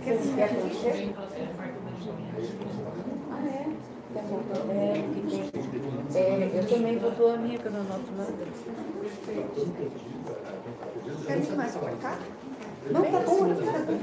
Quer conhecer? Ah, é? Eu também vou doar a minha, que eu não anoto nada. Quer vir mais pra cá? Não, tá bom, tá bom.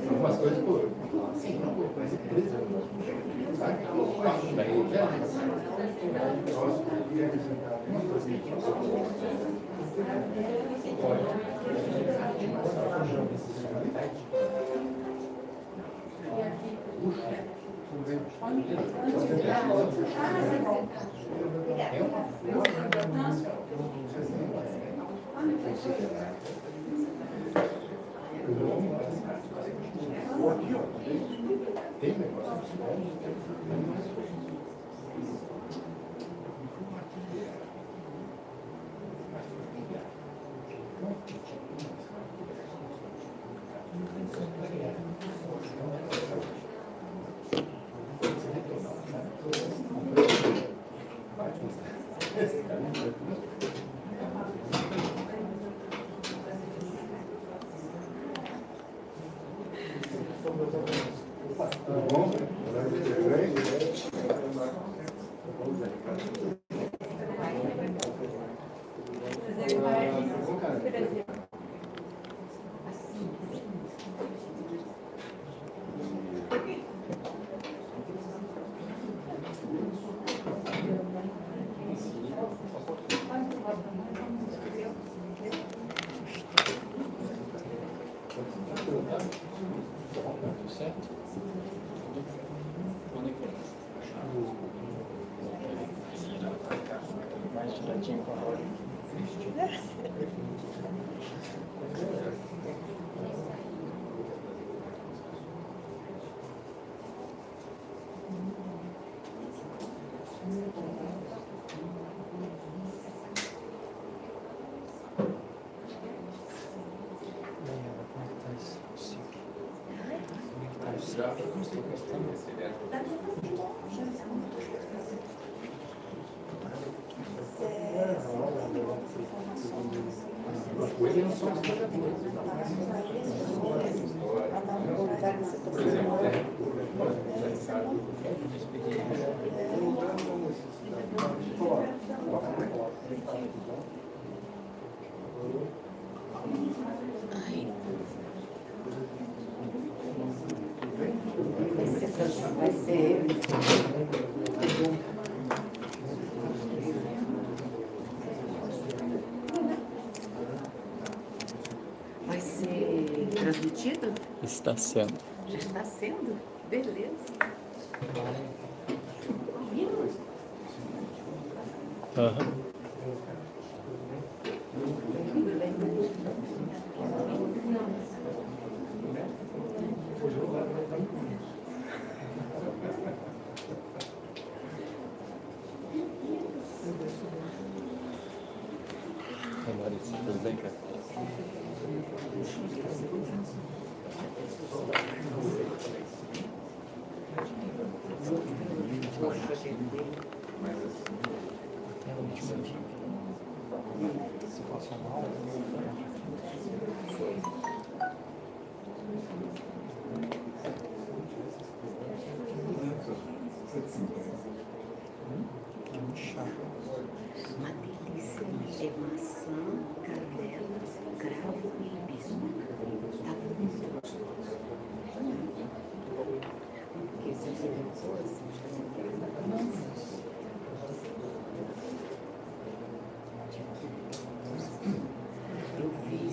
Algumas coisas, pô. Sim, não, pô, mas é empresa. Sabe? Tem negócio. Vai ser transmitido? Está sendo. Já está sendo? Beleza. Aham. Larissa, tudo bem, cara? Uma delícia. É maçã, canela, cravo e hibisco. Tá muito gostoso. Porque se você depois, eu fui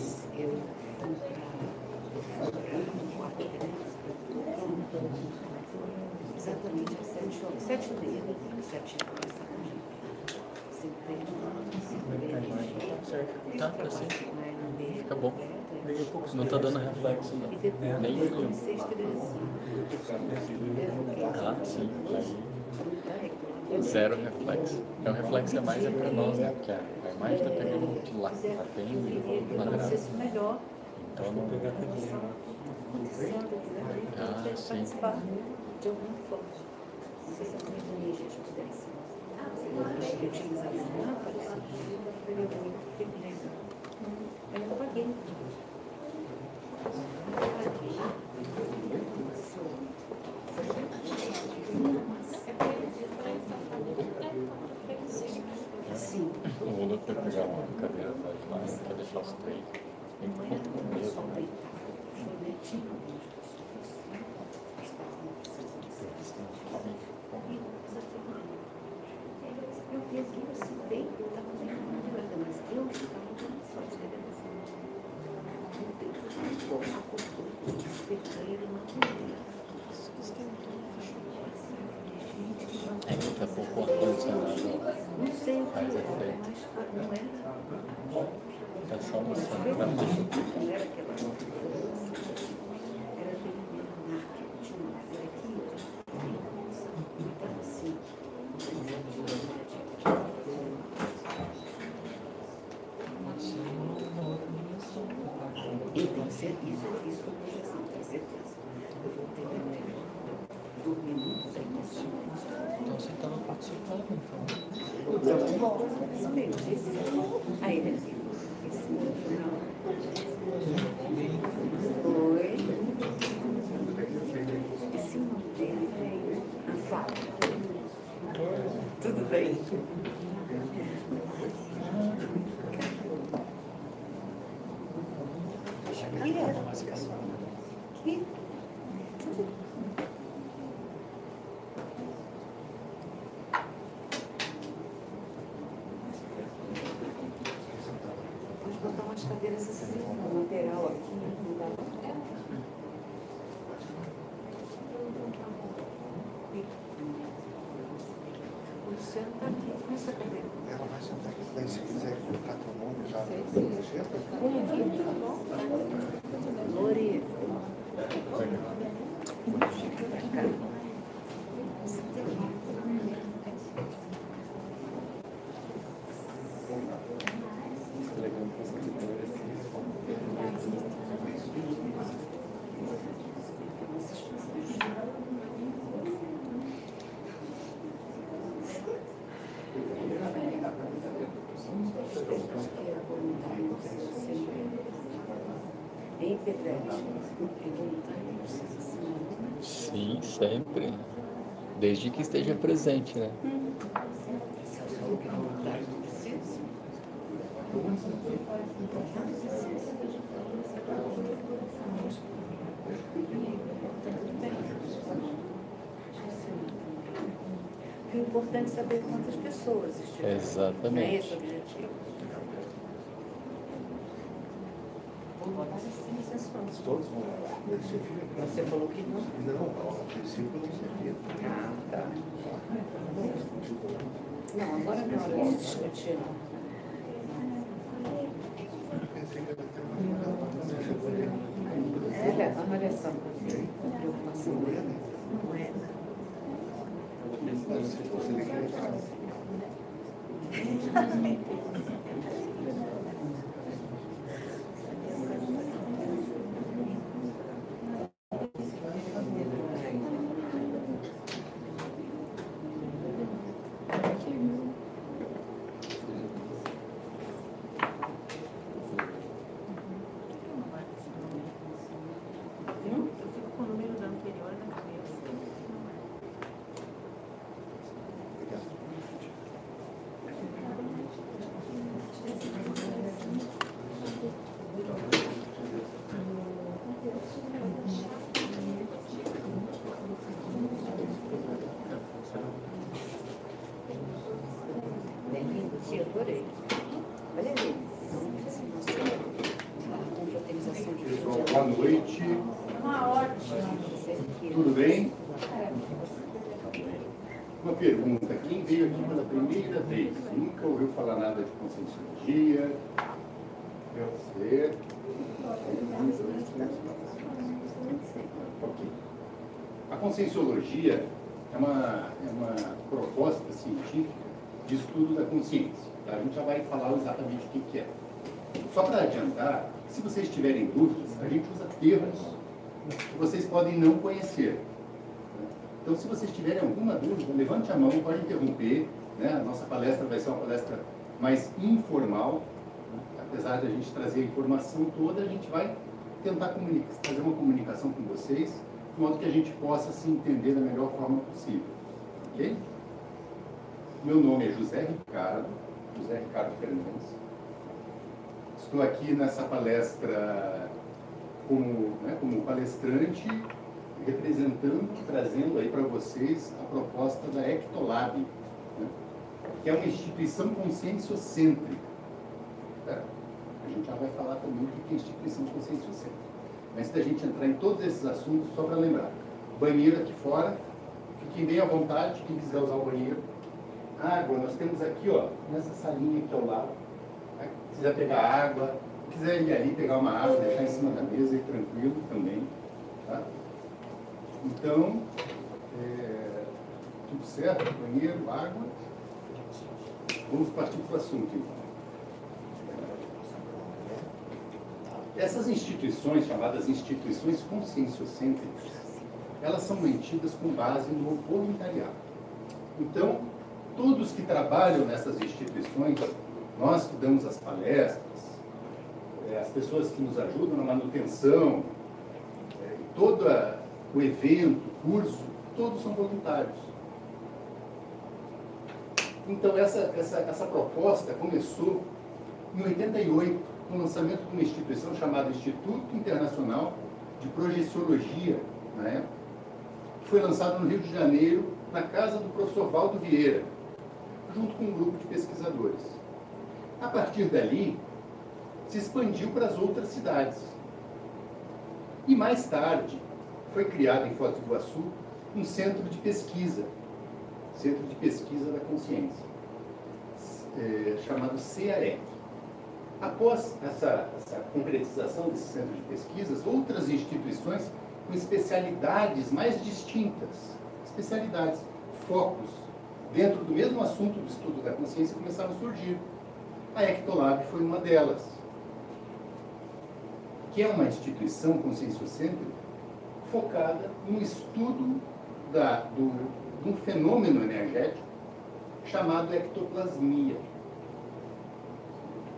exatamente às 7h30, já tinha começado a gente. Tá, assim. Fica bom. Não tá dando reflexo, não. Nem frio. Ah, sim. Aí, zero reflexo. É um reflexo a mais é pra nós, né? Porque a imagem tá pegando de lá. Tá bem quadrada. Então não pegar aqui. Ah, sim. De alguma forma. Não sei se a minha gente pudesse. Eu utilizava as lámparas, eu não paguei. Sim. O Lula foi pegar uma cadeira lá, quer deixar os três. Tem que comprar mesmo, né? Eu vi aqui assim, bem, estava bem melhorada, mas eu estava muito só de televisão. Acordou, despertei, ele não queria. Isso que esquentou, É que tá pouco ar-condicionado. não sei o que Faz era, efeito. mas não era. Tá só no centro. Não era aquela configuração. Era aquele mesmo marketing, era aqui. Então, assim, então, isso é projeção, com certeza. Eu vou ter melhor dormir muito bem nessa noite. Então você estava participando, então. Então, bom, espelho, aí, né? Esse final. Oi. Esse nome dele é a Fábio. Tudo bem? Aqui. Pode botar umas cadeiras assim, na lateral aqui, no lugar. O Luciano está aqui com essa cadeira. Ela vai sentar aqui, daí se quiser colocar teu nome já. Lore. Pra cá. Em Pedretti, Sim, sempre. Desde que esteja presente, né? se eu sou que voluntário não precisa. O importante é saber quantas pessoas estiveram. Exatamente. É esse o objetivo. várias civilizações. Todos vão lá. Você falou que não. Não, a princípio não seria. Ah, tá. Não, agora não é hora de discutir, não. Pensei que era até uma Olha só, a preocupação dele. se fosse decretar. Eu fico com o número da anterior na cabeça. Bem lindo, eu adorei. Olha ali. Confraternização de Pessoal, boa noite. Tudo bem? Uma pergunta. Quem veio aqui pela primeira vez? Nunca ouviu falar nada de conscienciologia? Você? Ok. A conscienciologia é uma proposta científica de estudo da consciência. Tá? A gente já vai falar exatamente o que é. Só para adiantar, se vocês tiverem dúvidas, a gente usa termos que vocês podem não conhecer. Então, se vocês tiverem alguma dúvida, levante a mão, pode interromper. Né? A nossa palestra vai ser uma palestra mais informal. Apesar de a gente trazer a informação toda, a gente vai tentar fazer uma comunicação com vocês, de modo que a gente possa se entender da melhor forma possível. Ok? Meu nome é José Ricardo Fernandes. Estou aqui nessa palestra como palestrante, representando, trazendo aí para vocês a proposta da Ectolab, né, que é uma instituição conscienciocêntrica. Tá? A gente já vai falar também o que é instituição conscienciocêntrica. Antes da gente entrar em todos esses assuntos, só para lembrar, banheiro aqui fora, fiquem bem à vontade, quem quiser usar o banheiro. Água, nós temos aqui, ó, nessa salinha aqui ao lado. Se quiser pegar água, se quiser ir ali pegar uma água, deixar em cima da mesa e tranquilo também. Tá? Então, tudo certo, banheiro, água. Vamos partir para o assunto, então. Essas instituições, chamadas instituições conscienciocêntricas, elas são mantidas com base no voluntariado. Então, todos que trabalham nessas instituições, nós que damos as palestras, as pessoas que nos ajudam na manutenção, todo o evento, curso, todos são voluntários. Então, essa proposta começou em 88, com o lançamento de uma instituição chamada Instituto Internacional de Projeciologia, na época, que foi lançado no Rio de Janeiro, na casa do professor Valdo Vieira, junto com um grupo de pesquisadores. A partir dali, se expandiu para as outras cidades. E mais tarde, foi criado em Foz do Iguaçu um centro de pesquisa da consciência, chamado CAEC. Após essa concretização desse centro de pesquisas, outras instituições com especialidades mais distintas, focos, dentro do mesmo assunto do estudo da consciência, começaram a surgir. A Ectolab foi uma delas, que é uma instituição conscienciocêntrica focada no estudo de um fenômeno energético chamado ectoplasmia.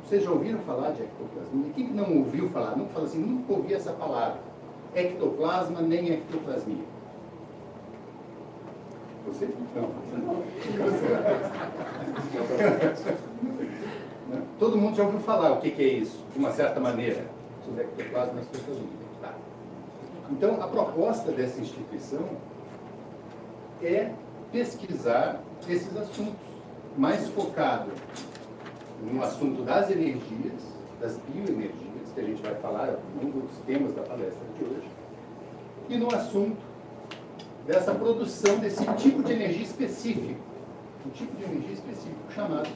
Vocês já ouviram falar de ectoplasmia? Quem não ouviu falar? Não fala assim, nunca ouvi essa palavra. Ectoplasma nem ectoplasmia. Você? Não. Todo mundo já ouviu falar o que é isso, de uma certa maneira, sobre ectoplasma nas pessoas vivas. Tá. Então, a proposta dessa instituição é pesquisar esses assuntos, mais focado no assunto das energias, das bioenergias, que a gente vai falar, um dos temas da palestra de hoje, e no assunto dessa produção desse tipo de energia específico, um tipo de energia específico chamado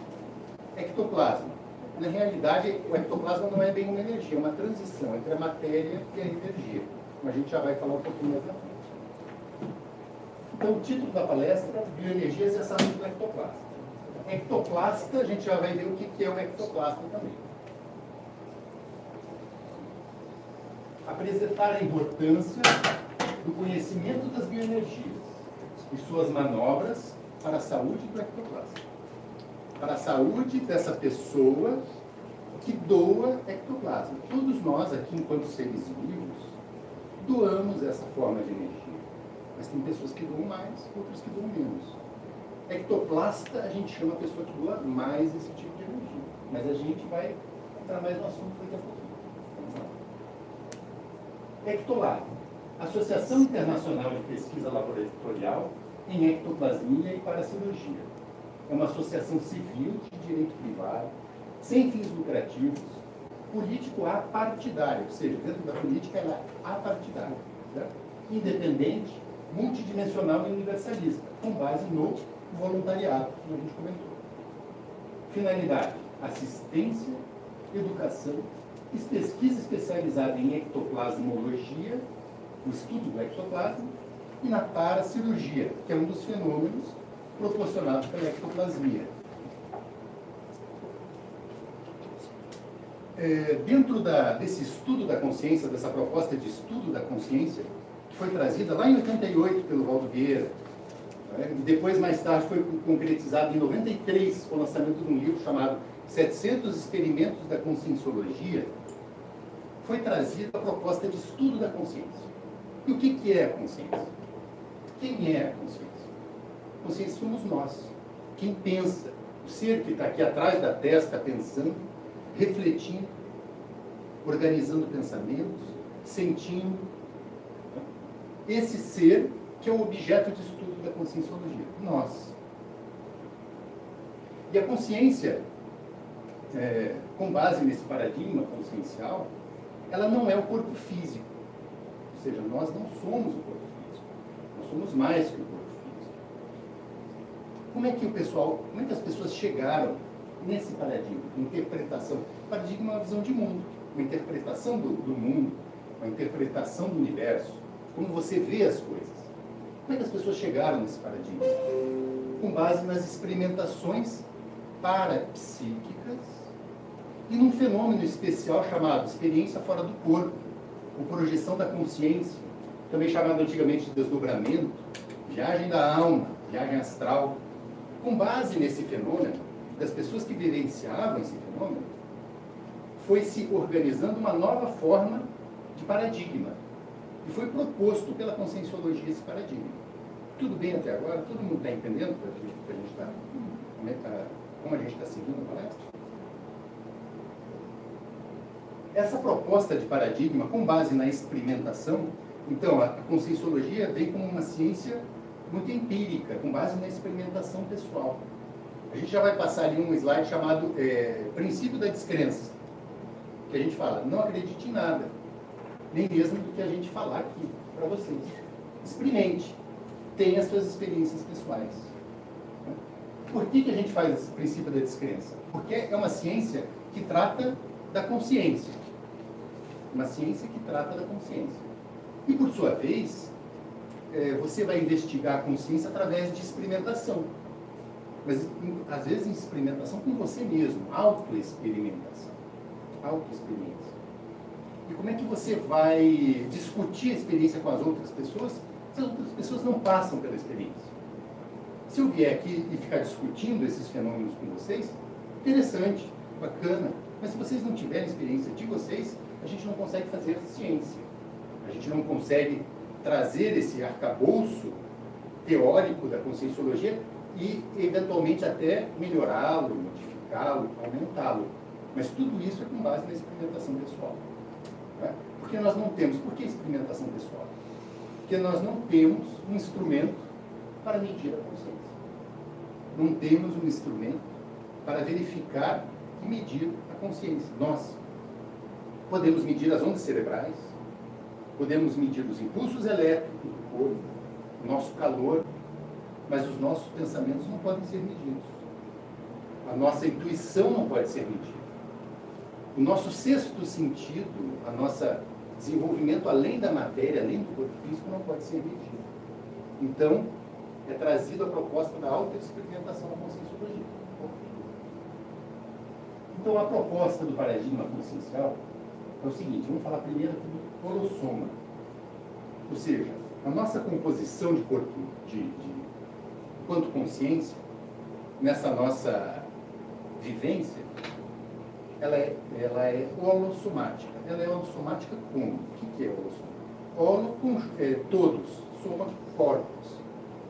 ectoplasma. Na realidade, o ectoplasma não é bem uma energia, é uma transição entre a matéria e a energia. Como a gente já vai falar um pouquinho mais na frente. Então, o título da palestra é Bioenergias e a saúde do ectoplasma. Ectoplasta, a gente já vai ver o que é o ectoplasma também. Apresentar a importância do conhecimento das bioenergias e suas manobras para a saúde do ectoplasma. Para a saúde dessa pessoa que doa ectoplasma. Todos nós aqui, enquanto seres vivos, doamos essa forma de energia. Mas tem pessoas que doam mais, outras que doam menos. Ectoplasta, a gente chama a pessoa que doa mais esse tipo de energia. Mas a gente vai entrar mais no assunto daqui a pouquinho. Vamos lá. Ectolab, Associação Internacional de Pesquisa Laboratorial em Ectoplasmia e Paracirurgia. É uma associação civil de direito privado, sem fins lucrativos, político-apartidária, ou seja, dentro da política ela é apartidária, certo? Independente, multidimensional e universalista, com base no voluntariado, como a gente comentou. Finalidade: assistência, educação, pesquisa especializada em ectoplasmologia, o estudo do ectoplasma, e na paracirurgia, que é um dos fenômenos proporcionados pela ectoplasmia. Dentro desse estudo da consciência, dessa proposta de estudo da consciência, que foi trazida lá em 88 pelo Valdo Vieira, né, e depois, mais tarde, foi concretizado em 93 com o lançamento de um livro chamado 700 Experimentos da Conscienciologia, foi trazida a proposta de estudo da consciência. E o que é a consciência? Quem é a consciência? A consciência somos nós. Quem pensa, o ser que está aqui atrás da testa pensando, refletindo, organizando pensamentos, sentindo. Esse ser que é o objeto de estudo da conscienciologia, nós. E a consciência, com base nesse paradigma consciencial, ela não é o corpo físico. Ou seja, nós não somos o corpo físico. Nós somos mais que o corpo físico. Como é que as pessoas chegaram nesse paradigma, interpretação? O paradigma é uma visão de mundo, uma interpretação do mundo, uma interpretação do universo, como você vê as coisas. Como é que as pessoas chegaram nesse paradigma? Com base nas experimentações parapsíquicas e num fenômeno especial chamado experiência fora do corpo, ou projeção da consciência, também chamado antigamente de desdobramento, viagem da alma, viagem astral. Com base nesse fenômeno, das pessoas que vivenciavam esse fenômeno, foi se organizando uma nova forma de paradigma. E foi proposto pela conscienciologia esse paradigma. Tudo bem até agora? Todo mundo está entendendo que a gente está? Como a gente está seguindo a palestra? Essa proposta de paradigma, com base na experimentação, então, a conscienciologia vem como uma ciência muito empírica, com base na experimentação pessoal. A gente já vai passar ali um slide chamado princípio da descrença, que a gente fala, não acredite em nada, nem mesmo do que a gente falar aqui para vocês. Experimente, tenha as suas experiências pessoais. Por que a gente faz esse princípio da descrença? Porque é uma ciência que trata da consciência. Uma ciência que trata da consciência. E, por sua vez, você vai investigar a consciência através de experimentação. Mas, às vezes, em experimentação com você mesmo. Autoexperimentação. Autoexperiência. E como é que você vai discutir a experiência com as outras pessoas se as outras pessoas não passam pela experiência? Se eu vier aqui e ficar discutindo esses fenômenos com vocês, interessante, bacana. Mas se vocês não tiverem experiência de vocês, a gente não consegue fazer ciência. A gente não consegue trazer esse arcabouço teórico da conscienciologia e, eventualmente, até melhorá-lo, modificá-lo, aumentá-lo. Mas tudo isso é com base na experimentação pessoal. Né? Porque nós não temos... Por que experimentação pessoal? Porque nós não temos um instrumento para medir a consciência. Não temos um instrumento para verificar e medir a consciência. Nós. Podemos medir as ondas cerebrais, podemos medir os impulsos elétricos do corpo, o nosso calor, mas os nossos pensamentos não podem ser medidos. A nossa intuição não pode ser medida. O nosso sexto sentido, a nossa desenvolvimento além da matéria, além do corpo físico, não pode ser medido. Então, é trazido a proposta da autoexperimentação da conscienciologia. Então, a proposta do paradigma consciencial é o seguinte: vamos falar primeiro aqui do holossoma. Ou seja, a nossa composição de corpo, enquanto consciência, nessa nossa vivência, ela é holossomática. Ela é holossomática como? O que é holossoma? Holo, todos, soma corpos.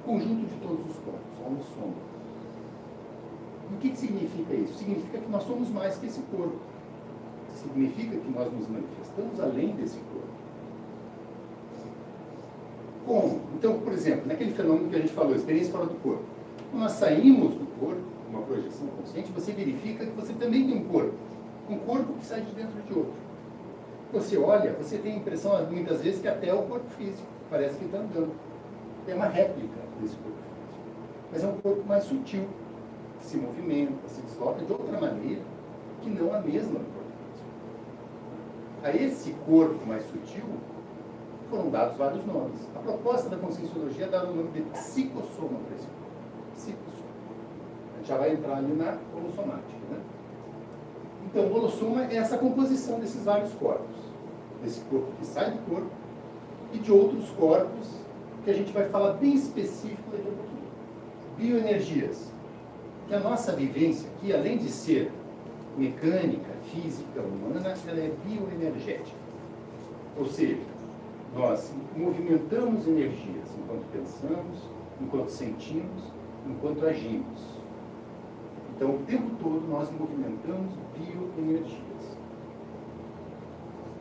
Conjunto de todos os corpos, holossoma. O que significa isso? Significa que nós somos mais que esse corpo. Significa que nós nos manifestamos além desse corpo. Como? Então, por exemplo, naquele fenômeno que a gente falou, experiência fora do corpo. Quando nós saímos do corpo, uma projeção consciente, você verifica que você também tem um corpo. Um corpo que sai de dentro de outro. Você olha, você tem a impressão, muitas vezes, que até é o corpo físico. Parece que está andando. É uma réplica desse corpo físico. Mas é um corpo mais sutil, que se movimenta, se desloca de outra maneira, que não a mesma do corpo físico. A esse corpo mais sutil foram dados vários nomes. A proposta da conscienciologia é dar o nome de psicossoma para esse corpo. Psicossoma. A gente já vai entrar ali na holossomática, né? Então, o holossoma é essa composição desses vários corpos. Desse corpo que sai do corpo e de outros corpos que a gente vai falar bem específico daqui a pouquinho. Bioenergias. Que a nossa vivência aqui, além de ser mecânica, física, humana, ela é bioenergética. Ou seja, nós movimentamos energias enquanto pensamos, enquanto sentimos, enquanto agimos. Então, o tempo todo nós movimentamos bioenergias.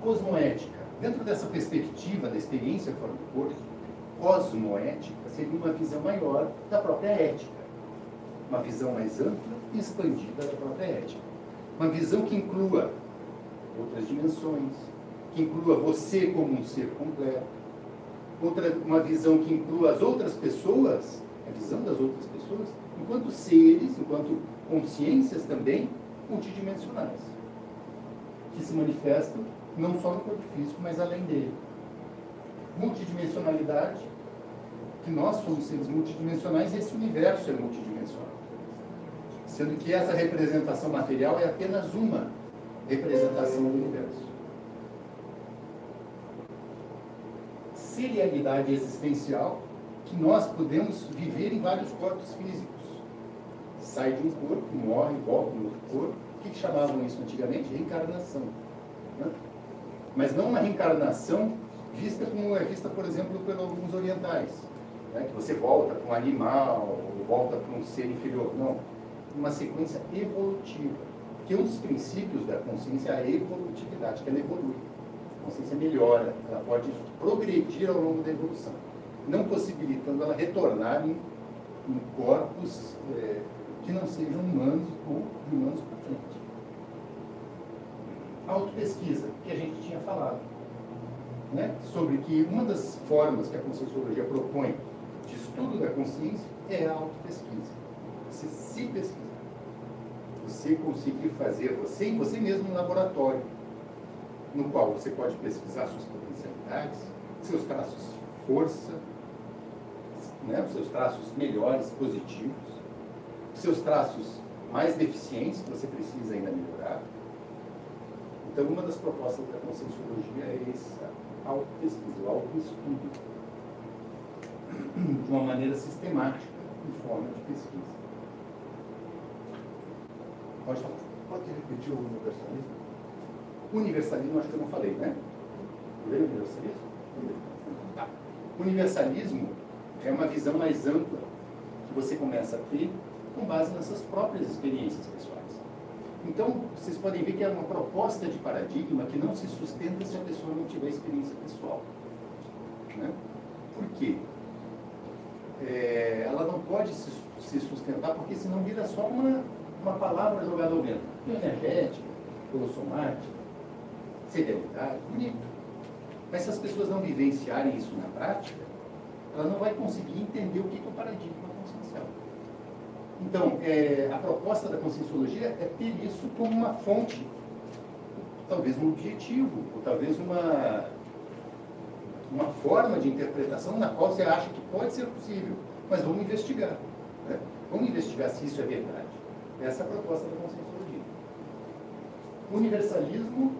Cosmoética. Dentro dessa perspectiva da experiência fora do corpo, cosmoética seria uma visão maior da própria ética. Uma visão mais ampla e expandida da própria ética. Uma visão que inclua outras dimensões, que inclua você como um ser completo. Uma visão que inclua as outras pessoas, a visão das outras pessoas, enquanto seres, enquanto consciências também multidimensionais, que se manifestam não só no corpo físico, mas além dele. Multidimensionalidade, que nós somos seres multidimensionais e esse universo é multidimensional. Sendo que essa representação material é apenas uma representação do universo. Serialidade existencial, que nós podemos viver em vários corpos físicos. Sai de um corpo, morre, volta no outro corpo. O que chamavam isso antigamente? Reencarnação. Né? Mas não uma reencarnação vista como é vista, por exemplo, por alguns orientais. Né? Que você volta para um animal, ou volta para um ser inferior. Não. Uma sequência evolutiva. Porque um dos princípios da consciência é a evolutividade, que ela evolui. A consciência melhora, ela pode progredir ao longo da evolução, não possibilitando ela retornar em corpos que não sejam humanos ou de humanos para frente. Autopesquisa, que a gente tinha falado, né? Sobre que uma das formas que a conscienciologia propõe de estudo da consciência é a autopesquisa. Você se pesquisar. Você conseguir fazer você mesmo no laboratório, no qual você pode pesquisar suas potencialidades, seus traços força, né, os seus traços melhores, positivos, os seus traços mais deficientes, que você precisa ainda melhorar. Então, uma das propostas da conscienciologia é essa autopesquisa, o autoestudo, de uma maneira sistemática, em forma de pesquisa. Pode falar. Pode repetir o universalismo? Universalismo, acho que eu não falei, né? Universalismo? Tá. Universalismo é uma visão mais ampla que você começa a ter com base nessas próprias experiências pessoais. Então, vocês podem ver que é uma proposta de paradigma que não se sustenta se a pessoa não tiver experiência pessoal. Né? Por quê? Ela não pode se sustentar, porque senão vira só uma palavra jogada ao vento. Energética, holossomática. serialidade, bonito. Mas se as pessoas não vivenciarem isso na prática, ela não vai conseguir entender o que é o paradigma consciencial. Então, a proposta da conscienciologia é ter isso como uma fonte, talvez um objetivo, ou talvez uma forma de interpretação na qual você acha que pode ser possível. Mas vamos investigar. Né? Vamos investigar se isso é verdade. Essa é a proposta da conscienciologia. Universalismo,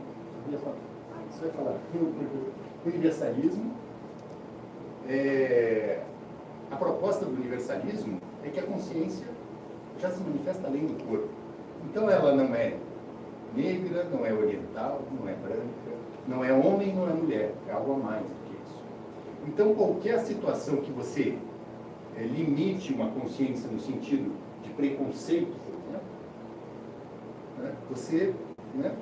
você vai falar, universalismo, a proposta do universalismo é que a consciência já se manifesta além do corpo. Então ela não é negra, não é oriental, não é branca, não é homem, não é mulher, é algo a mais do que isso. Então qualquer situação que você limite uma consciência no sentido de preconceito, por exemplo,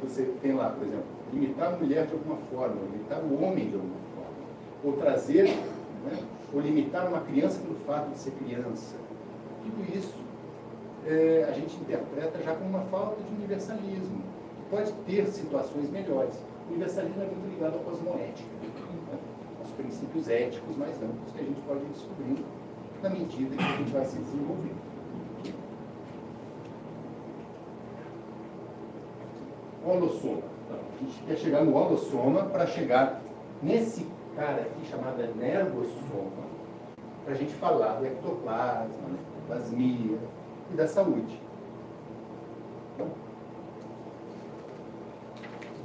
você tem lá, por exemplo, limitar a mulher de alguma forma, limitar o homem de alguma forma, ou trazer, ou limitar uma criança pelo fato de ser criança. Tudo isso a gente interpreta já como uma falta de universalismo. Pode ter situações melhores. O universalismo é muito ligado à cosmoética, aos princípios éticos mais amplos que a gente pode ir descobrindo na medida que a gente vai se desenvolvendo. Holossoma. Então, a gente quer chegar no holossoma para chegar nesse cara aqui chamado energossoma, para a gente falar do ectoplasma, plasmia e da saúde.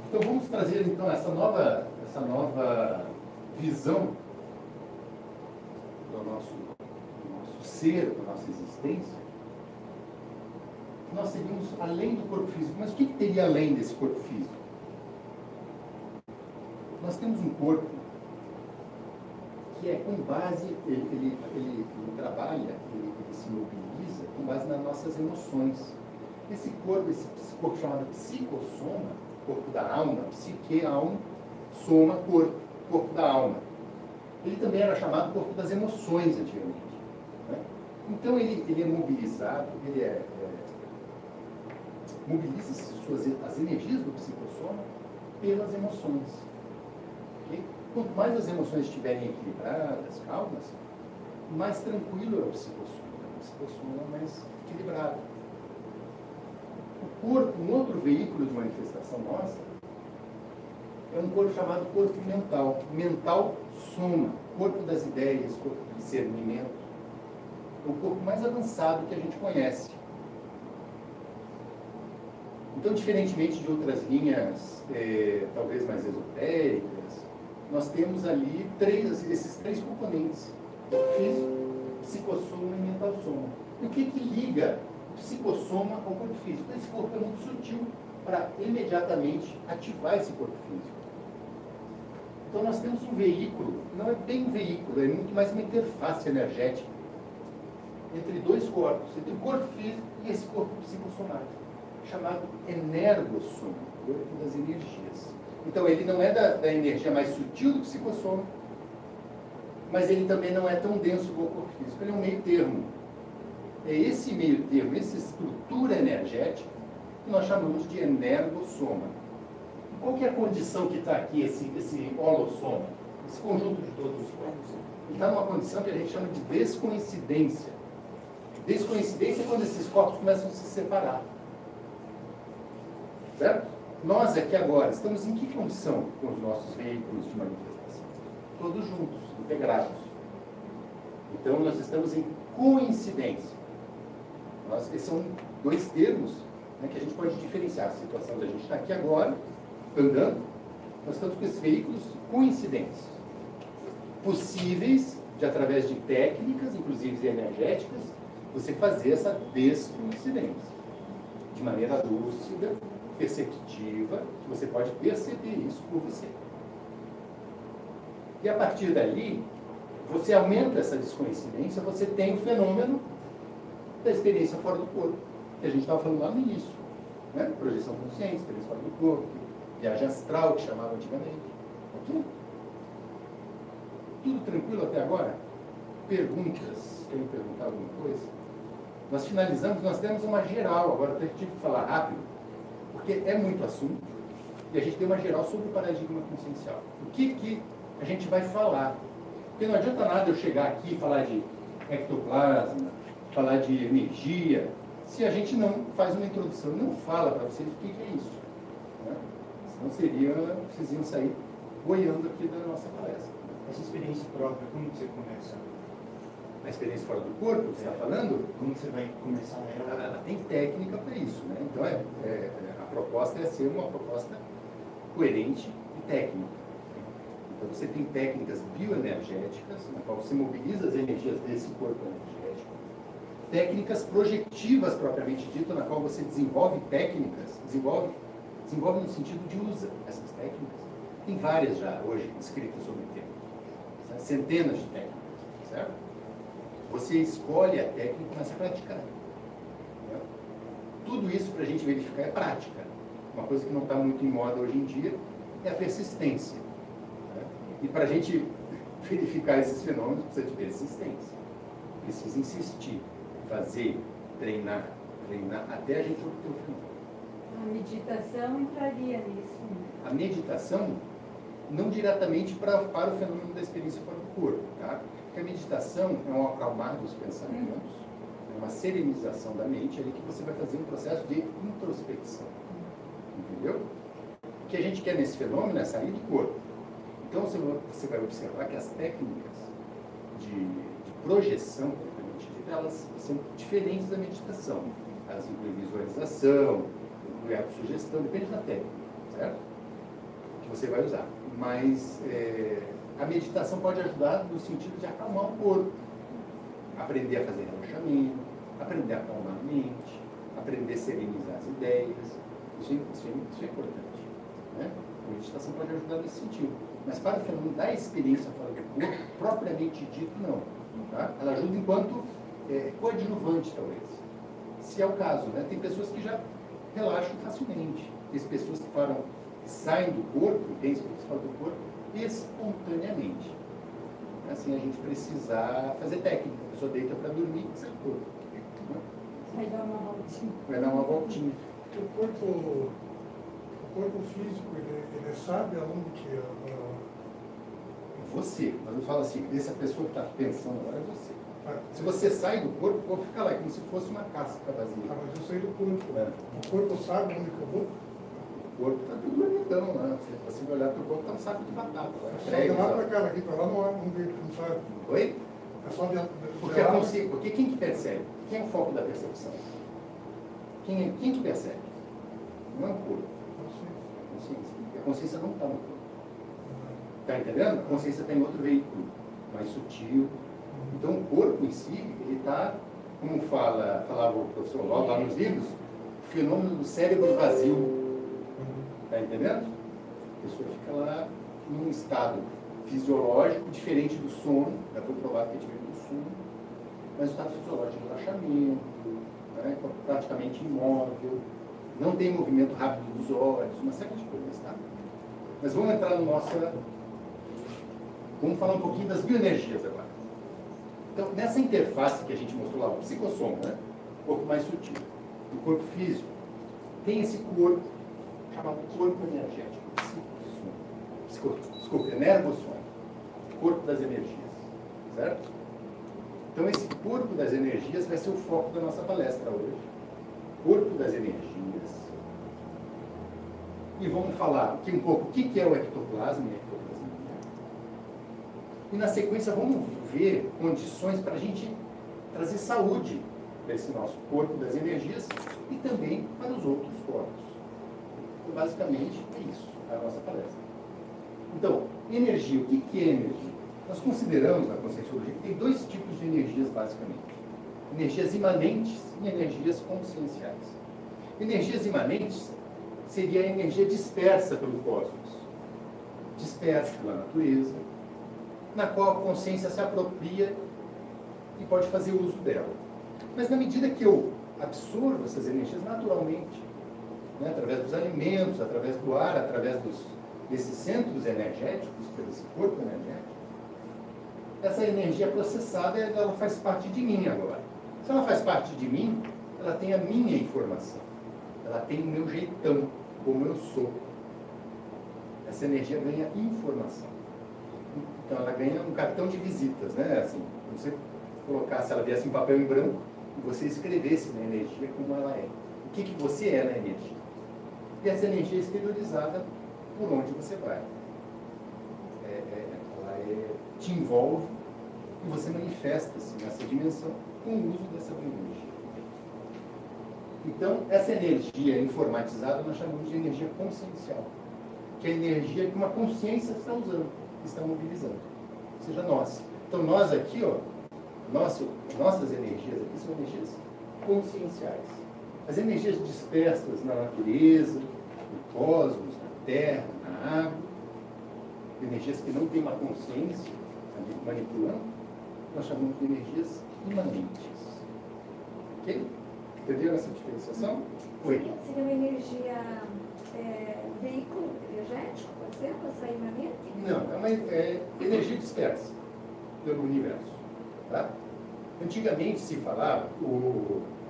Então vamos trazer então essa nova visão do nosso ser, da nossa existência. Nós seríamos além do corpo físico. Mas o que teria além desse corpo físico? Nós temos um corpo que é com base, ele trabalha, ele se mobiliza com base nas nossas emoções. Esse corpo chamado psicossoma, corpo da alma, psique, alma, soma, corpo da alma. Ele também era chamado corpo das emoções antigamente. Né? Então ele é mobilizado, mobiliza as energias do psicossoma pelas emoções. Okay? Quanto mais as emoções estiverem equilibradas, calmas, mais tranquilo é o psicossoma. O psicossoma é mais equilibrado. O corpo, um outro veículo de manifestação nossa, é um corpo chamado corpo mental. Mental soma, corpo das ideias, corpo do discernimento. É o corpo mais avançado que a gente conhece. Então, diferentemente de outras linhas, talvez mais esotéricas, nós temos ali esses três componentes: físico, psicossoma e mental soma. E o que liga o psicossoma ao corpo físico? Esse corpo é muito sutil para imediatamente ativar esse corpo físico. Então nós temos um veículo, não é bem um veículo, é muito mais uma interface energética entre dois corpos, entre o corpo físico e esse corpo psicossomático, chamado energossoma, corpo das energias. Então ele não é da energia mais sutil do psicossoma, mas ele também não é tão denso como o corpo físico, ele é um meio termo. É esse meio termo, essa estrutura energética, que nós chamamos de energossoma. Qual que é a condição que está aqui, esse holossoma, esse conjunto de todos os corpos? Ele está numa condição que a gente chama de descoincidência. Descoincidência é quando esses corpos começam a se separar. Certo? Nós aqui agora estamos em que condição com os nossos veículos de manifestação? Todos juntos, integrados. Então nós estamos em coincidência. Esses são dois termos, né, que a gente pode diferenciar. A situação da gente estar aqui agora, andando, nós estamos com esses veículos coincidentes, possíveis de, através de técnicas, inclusive energéticas, você fazer essa descoincidência de maneira lúcida, perceptiva, que você pode perceber isso por você. E a partir dali, você aumenta essa descoincidência, você tem o fenômeno da experiência fora do corpo, que a gente estava falando lá no início, né? Projeção consciente, experiência fora do corpo, viagem astral, que chamava antigamente. Ok? Tudo tranquilo até agora? Perguntas? Querem perguntar alguma coisa? Nós finalizamos, nós temos uma geral, agora eu tive que falar rápido, porque é muito assunto, E a gente deu uma geral sobre o paradigma consciencial. O que a gente vai falar? Porque não adianta nada eu chegar aqui e falar de ectoplasma, falar de energia, se a gente não faz uma introdução, não fala para vocês o que é isso. Né? Senão vocês iam sair boiando aqui da nossa palestra. Essa experiência própria, como que você começa? A experiência fora do corpo, que você está falando, Como que você vai começar ela? ela tem técnica para isso. Né? Então, a proposta é ser uma proposta coerente e técnica. Então, você tem técnicas bioenergéticas, na qual você mobiliza as energias desse corpo energético. Técnicas projetivas, propriamente dito, na qual você desenvolve técnicas, desenvolve no sentido de usa essas técnicas. Tem várias já hoje escritas sobre o tema. Certo? Centenas de técnicas, certo? Você escolhe a técnica e começa a praticar. Né? Tudo isso para a gente verificar é prática. Uma coisa que não está muito em moda hoje em dia é a persistência. Né? E para a gente verificar esses fenômenos precisa de persistência. Precisa insistir, fazer, treinar até a gente obter o fenômeno. A meditação entraria nisso. A meditação, não diretamente para o fenômeno da experiência fora do corpo, tá? Porque a meditação é um acalmar dos pensamentos, é uma serenização da mente, ali que você vai fazer um processo de introspecção. Entendeu? O que a gente quer nesse fenômeno é sair do corpo. Então você vai observar que as técnicas de projeção, elas são diferentes da meditação. Elas incluem visualização, incluem autossugestão, depende da técnica, certo? Que você vai usar. Mas a meditação pode ajudar no sentido de acalmar o corpo, aprender a fazer relaxamento, aprender a acalmar a mente, aprender a serenizar as ideias. Isso é importante. Né? A meditação pode ajudar nesse sentido. Mas para o fenômeno da experiência fora do corpo, propriamente dito, não. Tá? Ela ajuda enquanto coadjuvante, talvez. Se é o caso, né? Tem pessoas que já relaxam facilmente. Tem pessoas que saem do corpo, tem experiência fora do corpo, espontaneamente. Assim, a gente precisa fazer técnica. A pessoa deita para dormir e sai do corpo. Né? Vai dar uma voltinha. Vai dar uma voltinha. O corpo físico, ele sabe aonde que Você, mas eu falo assim, essa pessoa que está pensando agora é você. Se você sai do corpo, o corpo fica lá, como se fosse uma casca vazia. mas eu saí do corpo. É. O corpo sabe onde que eu vou? O corpo está tudo dormidão, né? Se você olhar para o corpo, está um saco de batata. Só de lá para cá, daqui para lá não sabe. Oi? É só de Porque quem que percebe? Quem é o foco da percepção? Quem que percebe? Não é o corpo. A consciência. E a consciência não está no corpo. Está entendendo? A consciência tem outro veículo, mais sutil. Então o corpo em si, ele está, como falava o professor Ló lá nos livros, o fenômeno do cérebro vazio. Está entendendo? A pessoa fica lá num estado fisiológico diferente do sono, já foi provado que é diferente do sono, mas o estado fisiológico de relaxamento, né, praticamente imóvel, não tem movimento rápido dos olhos, uma série de coisas, tá? Mas vamos entrar no nosso... Vamos falar um pouquinho das bioenergias agora. Então, nessa interface que a gente mostrou lá, o psicossoma, né? O corpo mais sutil, o corpo físico, tem esse corpo chamado corpo energético, psicossoma, energossoma, corpo das energias, certo? Então, esse corpo das energias vai ser o foco da nossa palestra hoje. Corpo das energias. E vamos falar aqui um pouco o que é o ectoplasma e a ectoplasmia. E na sequência vamos ver condições para a gente trazer saúde para esse nosso corpo das energias e também para os outros corpos. Então, basicamente, é isso, a nossa palestra. Então, energia. O que é energia? Nós consideramos na Conscienciologia que tem dois tipos de energias, basicamente. Energias imanentes e energias conscienciais. Energias imanentes seria a energia dispersa pelo cosmos, dispersa pela natureza, na qual a consciência se apropria e pode fazer uso dela. Mas na medida que eu absorvo essas energias naturalmente, né, através dos alimentos, através do ar, através desses centros energéticos, desse corpo energético, essa energia processada, ela faz parte de mim agora. Se ela faz parte de mim, ela tem a minha informação. Ela tem o meu jeitão, como eu sou. essa energia ganha informação. Então ela ganha um cartão de visitas, né? Assim, você colocasse, ela viesse um papel em branco e você escrevesse na energia como ela é. O que você é na energia. E essa energia é exteriorizada por onde você vai. Te envolve e você manifesta-se nessa dimensão com o uso dessa energia. Então, essa energia informatizada nós chamamos de energia consciencial, que é a energia que uma consciência está usando, está mobilizando, ou seja, nós. Então, nós aqui, ó, nossas energias aqui são energias conscienciais. As energias dispersas na natureza, no cosmos, na terra, na água, energias que não têm uma consciência manipulando, nós chamamos de energias imanentes. Ok? Entenderam essa diferenciação? Oi. Seria uma energia veículo energético, por exemplo, essa imanente? Não, é uma energia dispersa pelo universo. Tá? Antigamente se falava,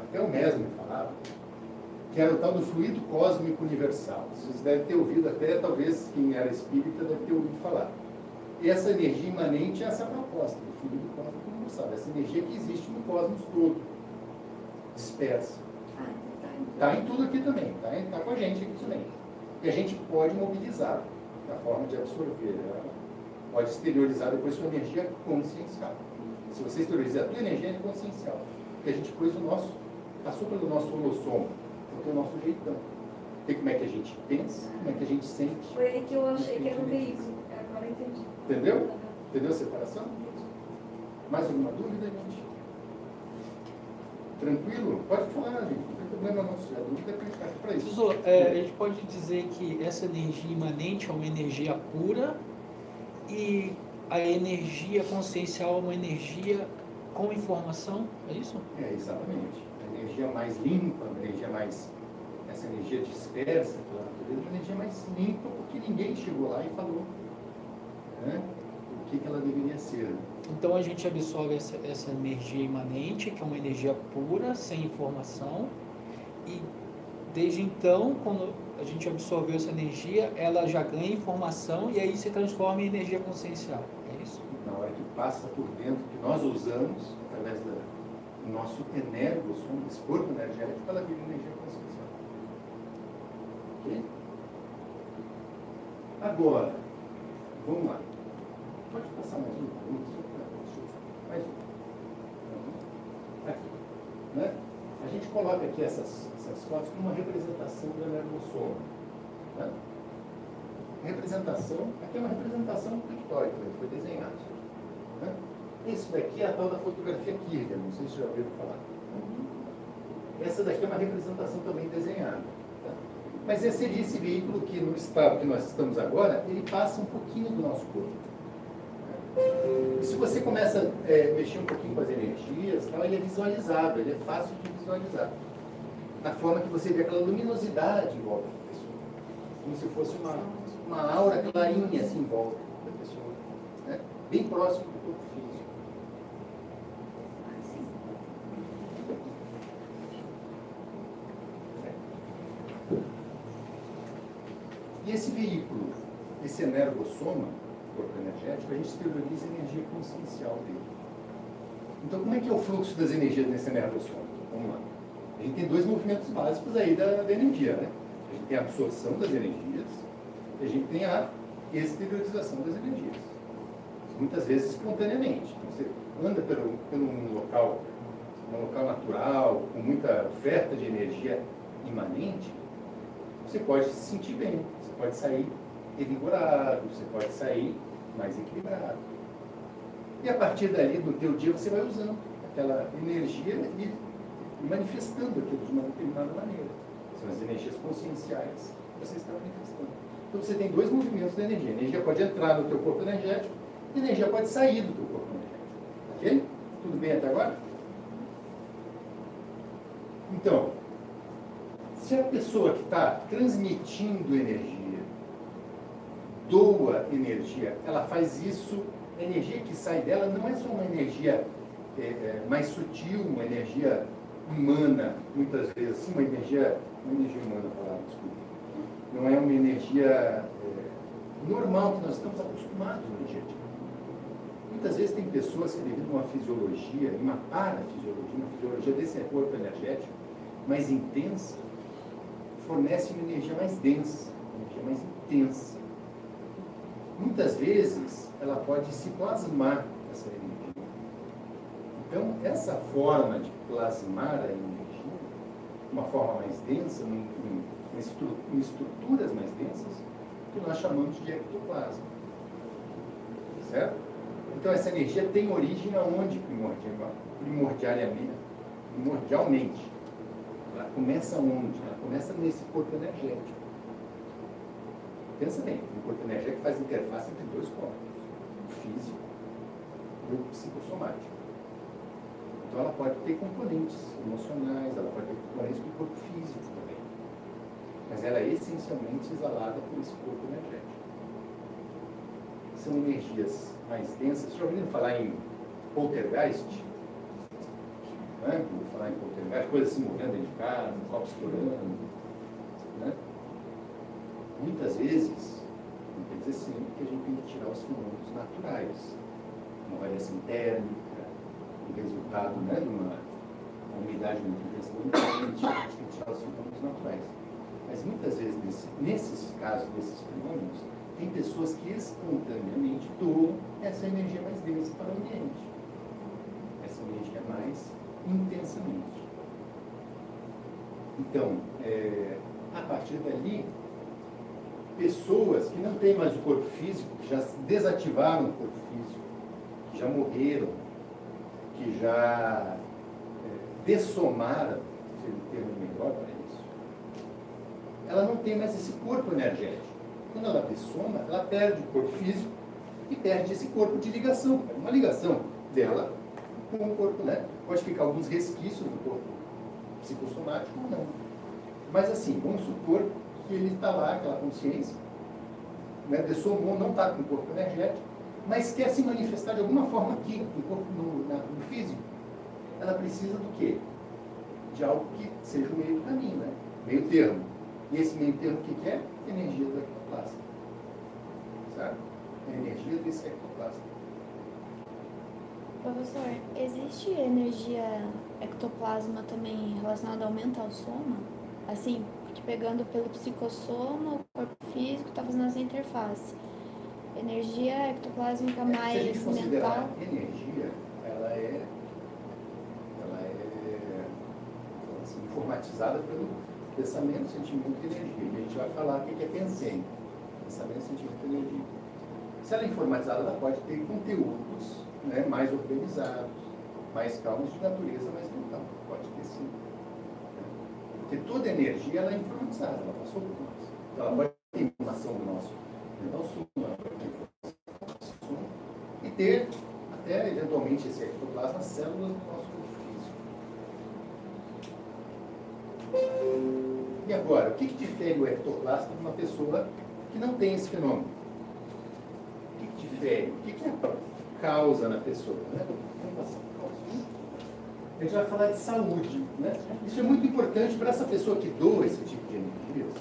até o Mesmer falava, que era o tal do fluido cósmico universal. Vocês devem ter ouvido até, talvez quem era espírita deve ter ouvido falar. E essa energia imanente é essa proposta do fluido cósmico universal, essa energia que existe no cosmos todo, dispersa. Está em tudo aqui também, está com a gente aqui também. E a gente pode mobilizar na forma de absorver, pode exteriorizar depois sua energia consciencial. Se você exteriorizar a tua energia, é consciencial. Porque a gente pôs o nosso, passou pelo nosso holossoma, porque é o nosso jeitão. E como é que a gente pensa, como é que a gente sente. Foi aí que eu achei que era um veículo. Agora eu entendi. Entendeu? Entendeu a separação? Mais alguma dúvida, gente? Tranquilo? Pode falar, gente. Não tem problema não. Se a dúvida é que a gente está aqui para isso. Professor, a gente pode dizer que essa energia imanente é uma energia pura e a energia consciencial é uma energia com informação, é isso? É, exatamente. A energia mais limpa, a energia mais... Essa energia dispersa pela natureza, a energia mais limpa, porque ninguém chegou lá e falou, né, o que ela deveria ser. Então a gente absorve essa energia imanente, que é uma energia pura, sem informação, e desde então, quando a gente absorveu essa energia, ela já ganha informação e aí se transforma em energia consciencial, é isso? Na hora que passa por dentro, que nós usamos, através do nosso energos, esse corpo energético, ela vira energia consciencial. Ok? Agora, vamos lá. Pode passar mais um? Mais um. Aqui. Né? A gente coloca aqui essas fotos como uma representação do energossoma. Né? Representação, aqui é uma representação pictórica, foi desenhado. Né? Isso daqui é a tal da fotografia Kircher, não sei se já ouviram falar. Essa daqui é uma representação também desenhada. Tá? Mas esse seria esse veículo que, no estado que nós estamos agora, ele passa um pouquinho do nosso corpo. E se você começa a mexer um pouquinho com as energias, então ele é visualizável, ele é fácil de visualizar. Na forma que você vê aquela luminosidade em volta da pessoa. Como se fosse uma aura clarinha assim em volta da pessoa. Né? Bem próximo do corpo físico. E esse veículo, esse energossoma, corpo energético, a gente exterioriza a energia consciencial dele. Então, como é que é o fluxo das energias nesse energossoma? Vamos lá. A gente tem dois movimentos básicos aí da energia, né? A gente tem a absorção das energias e a gente tem a exteriorização das energias. Muitas vezes espontaneamente. Então, você anda por um local natural, com muita oferta de energia imanente, você pode se sentir bem, você pode sair revigorado, você pode sair mais equilibrado. E a partir dali, do teu dia, você vai usando aquela energia e manifestando aquilo de uma determinada maneira. São as energias conscienciais que você está manifestando. Então você tem dois movimentos da energia. A energia pode entrar no teu corpo energético e a energia pode sair do teu corpo energético. Ok? Tudo bem até agora? Então, se a pessoa que está transmitindo energia doa energia, ela faz isso, a energia que sai dela não é só uma energia mais sutil, uma energia humana, muitas vezes, uma energia humana, desculpa. Não é uma energia normal, que nós estamos acostumados no dia a dia. Muitas vezes tem pessoas que, devido a uma fisiologia, uma parafisiologia, uma fisiologia desse corpo energético mais intensa, fornece uma energia mais densa, uma energia mais intensa. Muitas vezes ela pode se plasmar essa energia. Então, essa forma de plasmar a energia, uma forma mais densa, em estruturas mais densas, que nós chamamos de ectoplasma. Certo? Então, essa energia tem origem aonde primordialmente? Ela começa onde? Ela começa nesse corpo energético. Pensa bem, o corpo energético faz interface entre dois corpos, o físico e o psicossomático. Então, ela pode ter componentes emocionais, ela pode ter componentes do corpo físico também. Mas ela é essencialmente exalada por esse corpo energético. São energias mais densas. Vocês já ouviram falar em poltergeist? Né? Vou falar em poltergeist, coisas se movendo dentro de casa, copos estourando. Né? Muitas vezes, não quer dizer sempre que a gente tem que tirar os fenômenos naturais. Uma variação térmica, o resultado, né, de uma umidade muito intensa do ambiente, a gente tem que tirar os fenômenos naturais. Mas muitas vezes, nesses casos desses fenômenos, tem pessoas que espontaneamente doam essa energia mais densa para o ambiente. Essa energia mais intensamente. Então, a partir dali, pessoas que não têm mais o corpo físico, que já desativaram o corpo físico, que já morreram, que já dessomaram, seria o termo melhor para isso, ela não tem mais esse corpo energético. Quando ela dessoma, ela perde o corpo físico e perde esse corpo de ligação. É uma ligação dela com o corpo, né? Pode ficar alguns resquícios do corpo psicossomático ou não. Mas assim, vamos supor que ele está lá, aquela consciência, né? Dessomou, não está com o corpo energético, mas quer se manifestar de alguma forma aqui, no corpo, no físico. Ela precisa do quê? De algo que seja o meio do caminho, né? Meio termo. E esse meio termo, o que é? Energia do ectoplasma. Sabe? A energia desse ectoplasma. Professor, existe energia ectoplasma também relacionada ao mental soma? Assim, porque pegando pelo psicossoma, o corpo físico está fazendo essa interface. Energia ectoplásmica mais se a gente considerar mental. energia, ela é assim, informatizada pelo pensamento, sentimento e energia. E a gente vai falar o que é pensando. Pensamento, sentimento e energia. Se ela é informatizada, ela pode ter conteúdos, né, mais organizados, mais calmos, de natureza mais mental. Pode ter sim. Porque toda energia ela é informatizada, ela passou por nós. Então, ela pode ter informação do nosso mental soma, ela pode ter informação do soma, e ter até eventualmente esse ectoplasma, células do nosso corpo físico. E agora, o que difere o ectoplasma de uma pessoa que não tem esse fenômeno? O que difere? O que causa na pessoa? Né? A gente vai falar de saúde. Né? Isso é muito importante para essa pessoa que doa esse tipo de energias.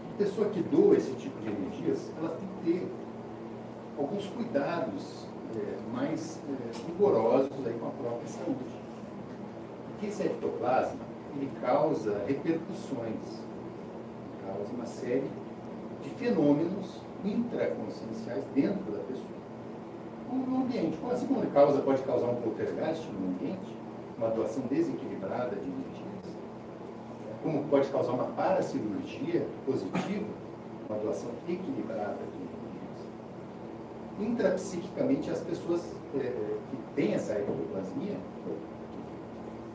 A pessoa que doa esse tipo de energias, ela tem que ter alguns cuidados mais rigorosos aí com a própria saúde. Porque esse ectoplasma, ele causa repercussões, causa uma série de fenômenos intraconscienciais dentro da pessoa. Como no ambiente. Assim como ele pode causar um poltergeist no ambiente, uma doação desequilibrada de energias, como pode causar uma paracirurgia positiva, uma doação equilibrada de energias. Intrapsiquicamente, as pessoas que têm essa ectoplasmia, que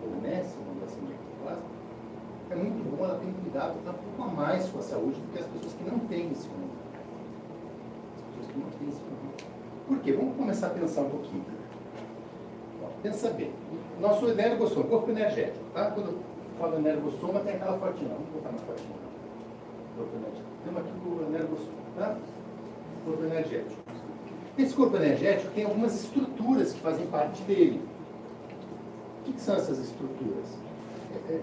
fornecem uma doação de ectoplasma, é muito bom, ela tem cuidado um pouco a mais com a saúde do que as pessoas que não têm esse fenômeno. As pessoas que não têm esse fenômeno. Por quê? Vamos começar a pensar um pouquinho. Pensa bem. Nosso energossoma, corpo energético, tá? Quando eu falo energossoma, tem aquela fotinha. Vamos botar na fotinha. Corpo energético. Temos aqui o energossoma, tá? corpo energético. Esse corpo energético tem algumas estruturas que fazem parte dele. O que são essas estruturas?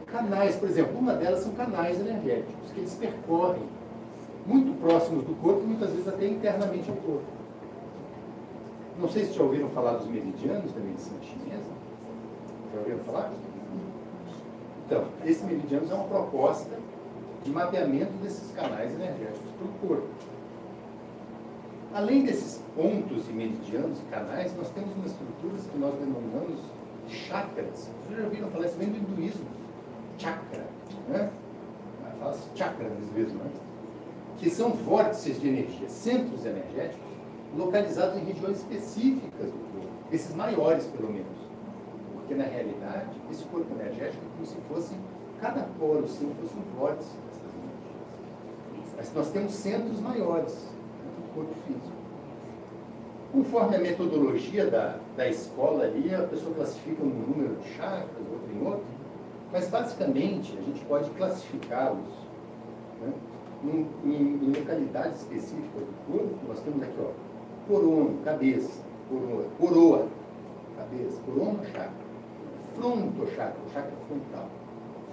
Canais, por exemplo, uma delas são canais energéticos, que eles percorrem muito próximos do corpo e muitas vezes até internamente no corpo. Não sei se já ouviram falar dos meridianos da medicina chinesa. Já ouviram falar? Então, esses meridianos é uma proposta de mapeamento desses canais energéticos para o corpo. Além desses pontos e meridianos e canais, nós temos umas estruturas que nós denominamos de chakras. Vocês já ouviram falar isso? Vem do hinduísmo. Chakra, né? Fala-se chakra mesmo, né? Que são vórtices de energia, centros energéticos, localizados em regiões específicas do corpo, esses maiores pelo menos. Porque na realidade, esse corpo energético é como se fosse, cada poro seu fosse um vórtice dessas energias. Mas nós temos centros maiores do corpo físico. Conforme a metodologia da escola ali, a pessoa classifica um número de chakras, outro em outro, mas basicamente a gente pode classificá-los, né, em localidades específicas do corpo. Nós temos aqui, ó, corono, cabeça, coroa, cabeça, corona, chakra, frontochakra, chakra frontal,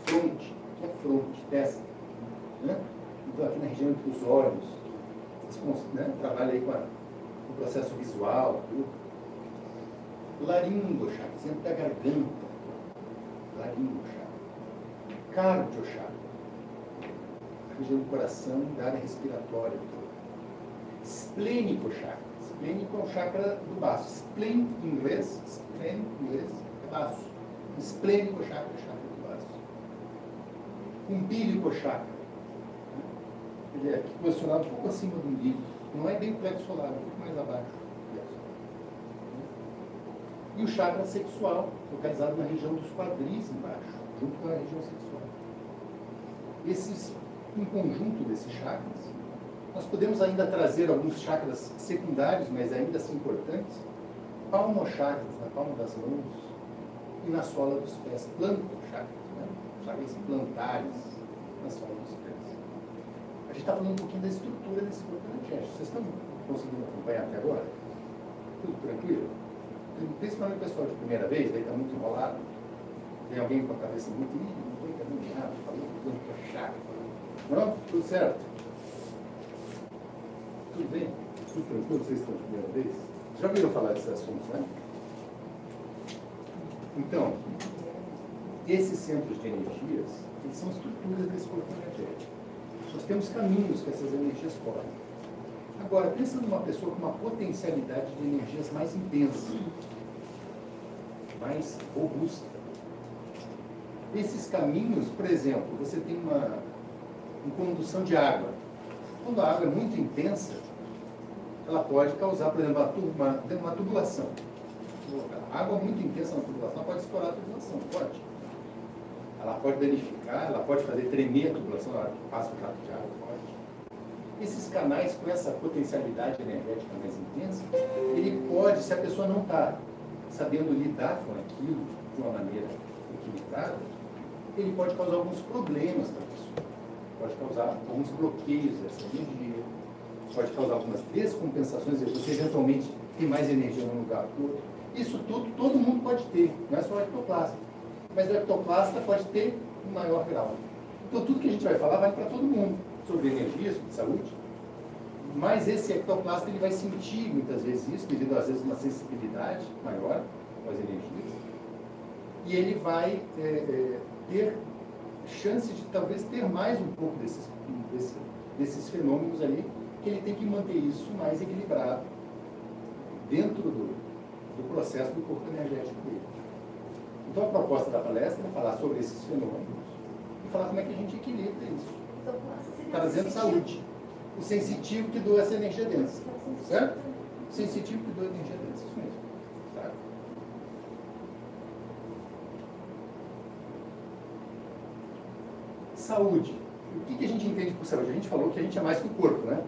fronte, que é fronte, testa, né? Então aqui na região entre os olhos, né, trabalha aí com o processo visual, tudo. Laringochakra, centro da garganta, laringochakra, cardiochakra, a região do coração e da área respiratória do corpo. Esplênico-chakra. Esplênico é o chakra do baço. Spleen, em inglês, é baço. Esplênico-chakra é o chakra do baço. Umbilico-chakra. Ele é aqui posicionado um pouco acima do umbigo. Não é bem o plexo solar, é um pouco mais abaixo do plexo solar. E o chakra sexual, localizado na região dos quadris embaixo, junto com a região sexual. Um conjunto desses chakras, nós podemos ainda trazer alguns chakras secundários, mas ainda assim importantes, palmochakras, na palma das mãos e na sola dos pés, plantochakras, né? Chakras plantares na sola dos pés. A gente está falando um pouquinho da estrutura desse corpo energético. Vocês estão conseguindo acompanhar até agora? Tudo tranquilo? Principalmente o pessoal de primeira vez, daí está muito enrolado. Tem alguém com a cabeça muito, não estou entendendo nada, falando plantochakra. Não? Tudo certo? Tudo bem? Tudo tranquilo? Vocês estão de primeira vez? Já ouviram falar desses assuntos, né? Então, esses centros de energias, eles são estruturas desse corpo energético. Nós temos caminhos que essas energias correm. Agora, pensa numa pessoa com uma potencialidade de energias mais intensa, mais robusta. Esses caminhos, por exemplo, você tem uma condução de água. Quando a água é muito intensa, ela pode causar, por exemplo, uma tubulação. A água muito intensa na tubulação pode estourar a tubulação, pode. Ela pode danificar, ela pode fazer tremer a tubulação na hora que passa o jato de água, pode. Esses canais com essa potencialidade energética mais intensa, ele pode, se a pessoa não está sabendo lidar com aquilo de uma maneira equilibrada, ele pode causar alguns problemas para a pessoa. Pode causar alguns bloqueios dessa energia, pode causar algumas descompensações, você eventualmente tem mais energia num lugar do outro. Isso tudo, todo mundo pode ter, não é só o ectoplasta. Mas o ectoplasta pode ter um maior grau. Então tudo que a gente vai falar vai para todo mundo, sobre energia, sobre saúde. Mas esse ectoplasta ele vai sentir muitas vezes isso, devido às vezes a uma sensibilidade maior com as energias. E ele vai ter chance de talvez ter mais um pouco desses fenômenos ali, que ele tem que manter isso mais equilibrado dentro do processo do corpo energético dele. Então a proposta da palestra é falar sobre esses fenômenos e falar como é que a gente equilibra isso. Trazendo saúde. O sensitivo que doa essa energia densa. Certo? O sensitivo que doa energia densa. Isso mesmo. Tá? Saúde. O que a gente entende por saúde? A gente falou que a gente é mais que o corpo, né?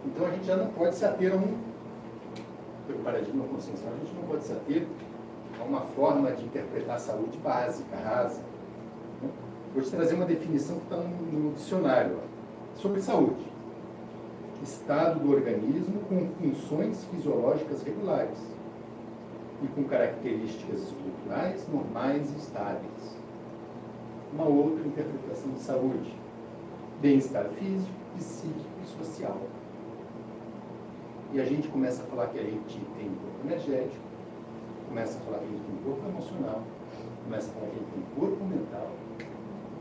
Então a gente já não pode se ater a pelo paradigma consciencial, a gente não pode se ater a uma forma de interpretar a saúde básica, rasa. Vou te trazer uma definição que está no dicionário, ó, sobre saúde. estado do organismo com funções fisiológicas regulares e com características estruturais normais e estáveis. Uma outra interpretação de saúde: bem-estar físico, psíquico e social. E a gente começa a falar que a gente tem um corpo energético, começa a falar que a gente tem um corpo emocional, começa a falar que a gente tem um corpo mental.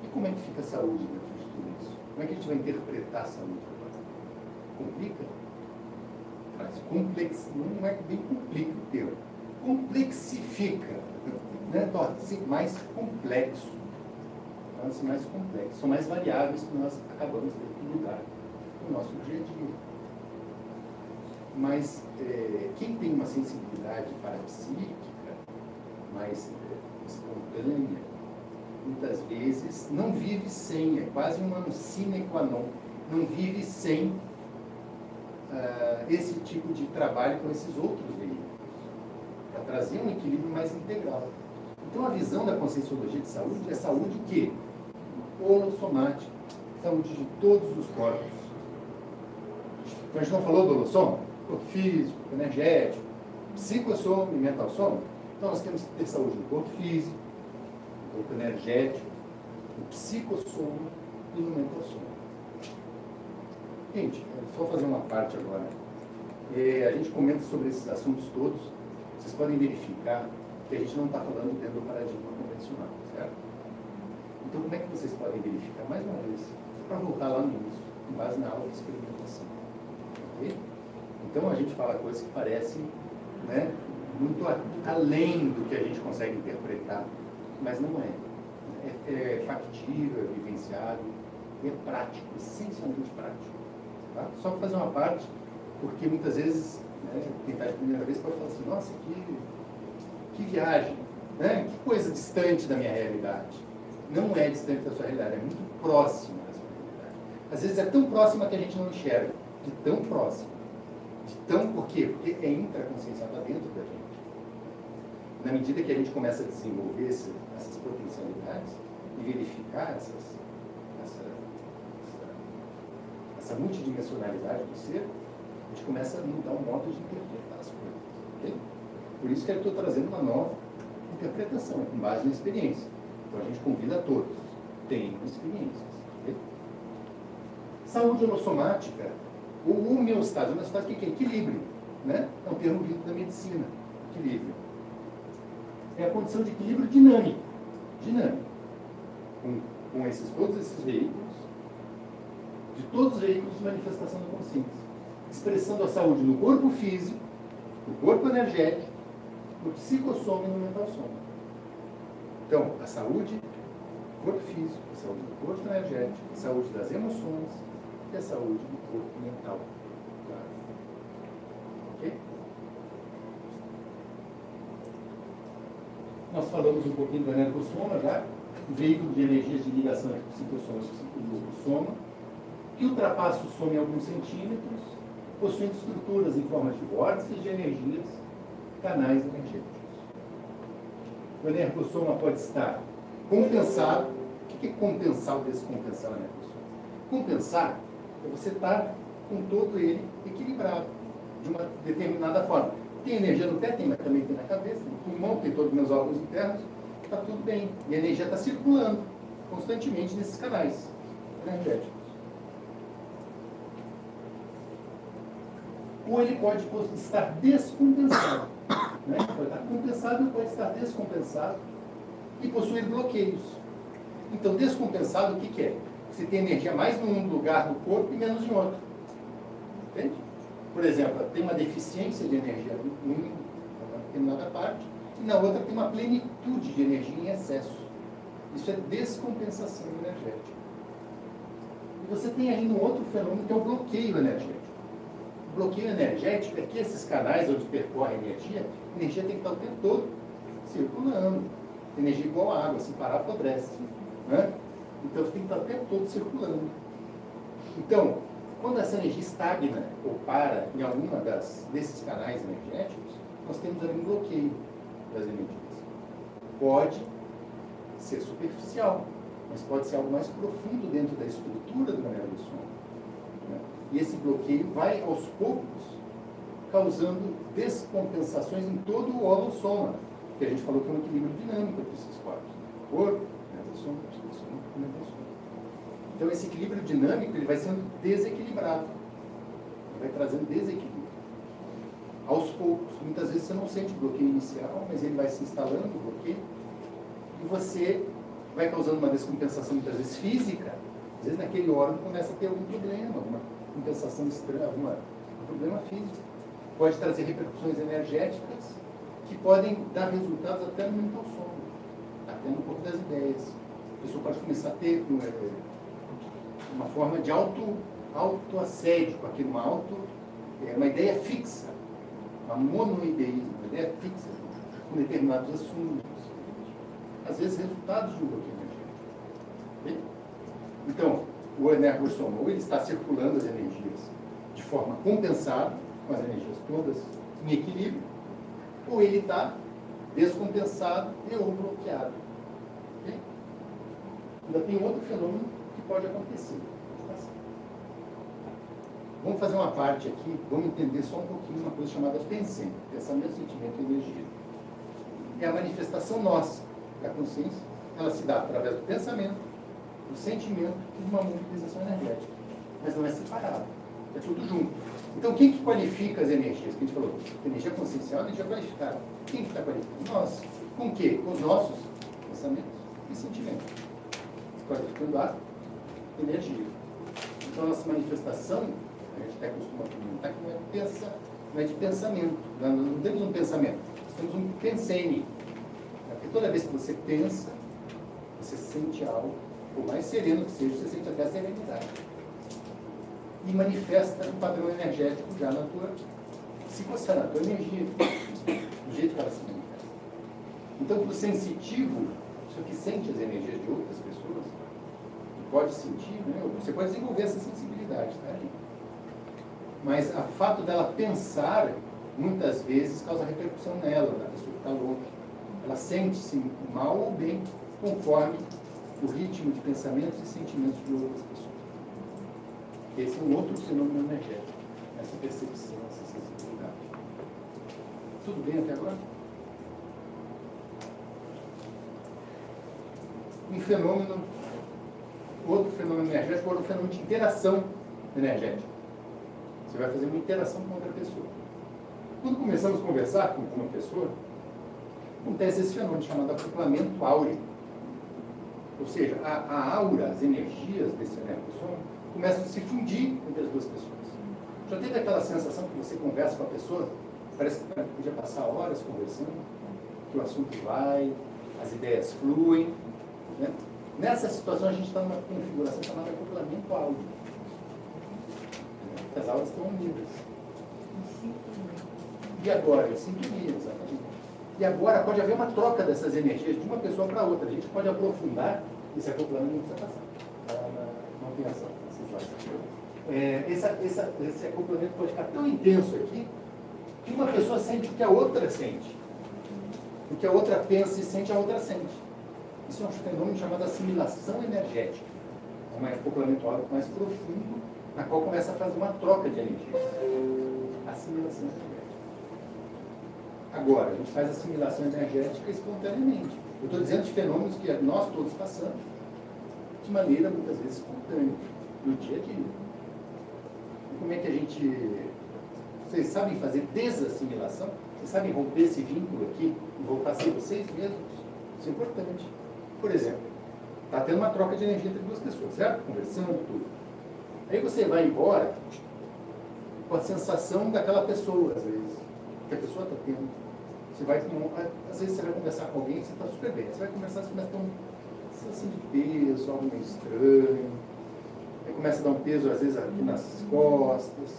E como é que fica a saúde dentro de tudo isso? Como é que a gente vai interpretar a saúde agora? Complica? Traz complexo, não é bem complica o termo. Complexifica, né? Torna-se mais complexo. Torna-se mais complexo. São mais variáveis que nós acabamos tendo que lidar no nosso dia a dia. Mas quem tem uma sensibilidade parapsíquica mais espontânea, muitas vezes não vive sem, é quase um sine qua non, não vive sem esse tipo de trabalho com esses outros veículos, para trazer um equilíbrio mais integral. Então a visão da Conscienciologia de saúde é saúde que? Holossomática, saúde de todos os corpos. Então a gente não falou do holossoma? Corpo físico, energético, psicossoma e mentalsoma. Então nós temos que ter saúde no corpo físico, no corpo energético, no psicossoma e no mentalsoma. Gente, só fazer uma parte agora. A gente comenta sobre esses assuntos todos. Vocês podem verificar que a gente não está falando dentro do paradigma convencional, certo? Então como é que vocês podem verificar? Mais uma vez, para voltar lá no início, com base na aula de experimentação. Ok? Então a gente fala coisas que parecem, né, muito além do que a gente consegue interpretar, mas não é. É factível, é vivenciado, é prático, essencialmente prático. Tá? Só para fazer uma parte, porque muitas vezes, né, quem está de primeira vez pode falar assim, nossa, que viagem, né? Que coisa distante da minha realidade. Não é distante da sua realidade, é muito próxima da sua realidade. Às vezes é tão próxima que a gente não enxerga, de tão próxima. Por quê? Porque é intraconsciencial, está dentro da gente. Na medida que a gente começa a desenvolver essas potencialidades e verificar essa multidimensionalidade do ser, a gente começa a mudar o modo de interpretar as coisas. Okay? Por isso que eu estou trazendo uma nova interpretação, com base na experiência. Então a gente convida a todos, tenham experiências. Okay? Saúde holossomática, ou homeostase. Homeostase, o que é? Equilíbrio. Né? É um termo vindo da medicina. Equilíbrio. É a condição de equilíbrio dinâmico. Dinâmico. Com todos esses veículos, de todos os veículos de manifestação da consciência. Expressando a saúde no corpo físico, no corpo energético, no psicossoma e no mentalsoma. Então, a saúde do corpo físico, a saúde do corpo energético, a saúde das emoções e a saúde do corpo mental. Ok? Nós falamos um pouquinho do energossoma já, o veículo de energias de ligação entre o psicossoma e o soma, que ultrapassa o soma em alguns centímetros, possuindo estruturas em forma de vórtices de energias, canais energéticos. O energossoma pode estar compensado. O que é compensar ou descompensar o energossoma? Compensar é você estar com todo ele equilibrado, de uma determinada forma. Tem energia no pé? Tem, mas também tem na cabeça, no pulmão, tem todos os meus órgãos internos, está tudo bem. E a energia está circulando constantemente nesses canais energéticos. Ou ele pode estar descompensado. Né? Pode estar compensado ou pode estar descompensado e possuir bloqueios. Então, descompensado, o que é? Você tem energia mais num lugar do corpo e menos em outro. Entende? Por exemplo, tem uma deficiência de energia em uma determinada parte e na outra tem uma plenitude de energia em excesso. Isso é descompensação energética. E você tem aí um outro fenômeno que é o bloqueio energético. O bloqueio energético é que esses canais onde percorre a energia tem que estar o tempo todo circulando. Energia igual a água, se parar, apodrece. Né? Então você tem que estar o tempo todo circulando. Então, quando essa energia estagna ou para em alguma desses canais energéticos, nós temos ali um bloqueio das energias. Pode ser superficial, mas pode ser algo mais profundo dentro da estrutura do energossoma. Né? E esse bloqueio vai, aos poucos, causando descompensações em todo o holossoma, que a gente falou que é um equilíbrio dinâmico entre esses corpos. Corpo, soma, soma. Então, esse equilíbrio dinâmico ele vai sendo desequilibrado. Ele vai trazendo desequilíbrio. Aos poucos. Muitas vezes você não sente o bloqueio inicial, mas ele vai se instalando, o bloqueio, e você vai causando uma descompensação, muitas vezes física. Às vezes, naquele órgão começa a ter algum problema, alguma compensação estranha, algum problema físico. Pode trazer repercussões energéticas que podem dar resultados até no mental sono, até no corpo das ideias. A pessoa pode começar a ter uma forma de autoassédio, com aquilo, uma ideia fixa, uma monoideísmo, uma ideia fixa, com determinados assuntos. Às vezes, resultados de um bloqueio energético. Okay? Então, o energossoma, ou ele está circulando as energias de forma compensada, com as energias todas em equilíbrio, ou ele está descompensado e ou bloqueado. Okay? Ainda tem outro fenômeno que pode acontecer. Vamos fazer uma parte aqui, vamos entender só um pouquinho uma coisa chamada pensamento, sentimento e energia. É a manifestação nossa da consciência, ela se dá através do pensamento, do sentimento e de uma mobilização energética. Mas não é separado, é tudo junto. Então, quem que qualifica as energias? Que a gente falou, energia consciencial, energia qualificada. Quem que está qualificando? Nós. Com o quê? Com os nossos pensamentos e sentimentos. Qualificando a energia. Então, a nossa manifestação, a gente até costuma comentar que não é de pensamento. Não temos um pensamento, nós temos um pensene. Porque toda vez que você pensa, você sente algo, por mais sereno que seja, você sente até a serenidade. E manifesta um padrão energético já na tua psicossfera, na tua energia, do jeito que ela se manifesta. Então, para o sensitivo, isso que sente as energias de outras pessoas, pode sentir, né? Você pode desenvolver essa sensibilidade, tá? Mas o fato dela pensar, muitas vezes, causa repercussão nela, na pessoa que está longe. Ela sente-se mal ou bem, conforme o ritmo de pensamentos e sentimentos de outras pessoas. Esse é um outro fenômeno energético, essa percepção, essa sensibilidade. Tudo bem até agora? Outro fenômeno energético, outro fenômeno de interação energética. Você vai fazer uma interação com outra pessoa. Quando começamos a conversar com uma pessoa, acontece esse fenômeno chamado acoplamento áureo. Ou seja, a aura, as energias desse energossoma começam a se fundir entre as duas pessoas. Já teve aquela sensação que você conversa com a pessoa, parece que podia passar horas conversando, que o assunto vai, as ideias fluem, né? Nessa situação a gente está numa configuração chamada acoplamento áureo. As auras estão unidas. E agora? Em sintonia, exatamente. E agora pode haver uma troca dessas energias de uma pessoa para outra. A gente pode aprofundar esse acoplamento, não precisa passar. Não tem ação. Esse acoplamento pode ficar tão intenso aqui que uma pessoa sente o que a outra sente. O que a outra pensa e sente, a outra sente. Isso é um fenômeno chamado assimilação energética. É um acoplamento áureo mais profundo, na qual começa a fazer uma troca de energia. Assimilação energética. Agora, a gente faz assimilação energética espontaneamente. Eu estou dizendo de fenômenos que nós todos passamos de maneira, muitas vezes, espontânea, no dia a dia. E como é que a gente... Vocês sabem fazer desassimilação? Vocês sabem romper esse vínculo aqui e voltar a ser vocês mesmos? Isso é importante. Por exemplo, está tendo uma troca de energia entre duas pessoas, certo? Conversando, tudo. Aí você vai embora com a sensação daquela pessoa, às vezes, que a pessoa está tendo. Você vai, às vezes você vai conversar com alguém, você está super bem. Você vai conversar, você começa a ter uma sensação de peso, algo meio estranho. Aí começa a dar um peso, às vezes, aqui nas costas.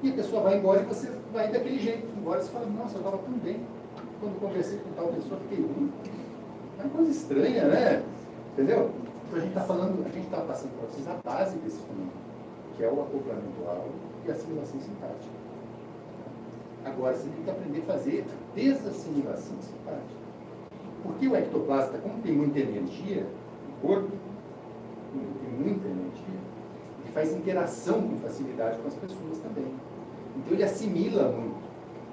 E a pessoa vai embora e você vai daquele jeito. Embora você fala, nossa, eu estava tão bem. Quando conversei com tal pessoa, fiquei ruim. É uma coisa estranha, né? Entendeu? Então a gente está falando, a gente está passando para vocês a base desse fenômeno, que é o acoplamento áureo e a assimilação sintática. Agora você tem que aprender a fazer a desassimilação sintática. Porque o ectoplasta, como tem muita energia, o corpo tem muita energia, e faz interação com facilidade com as pessoas também. Então ele assimila muito.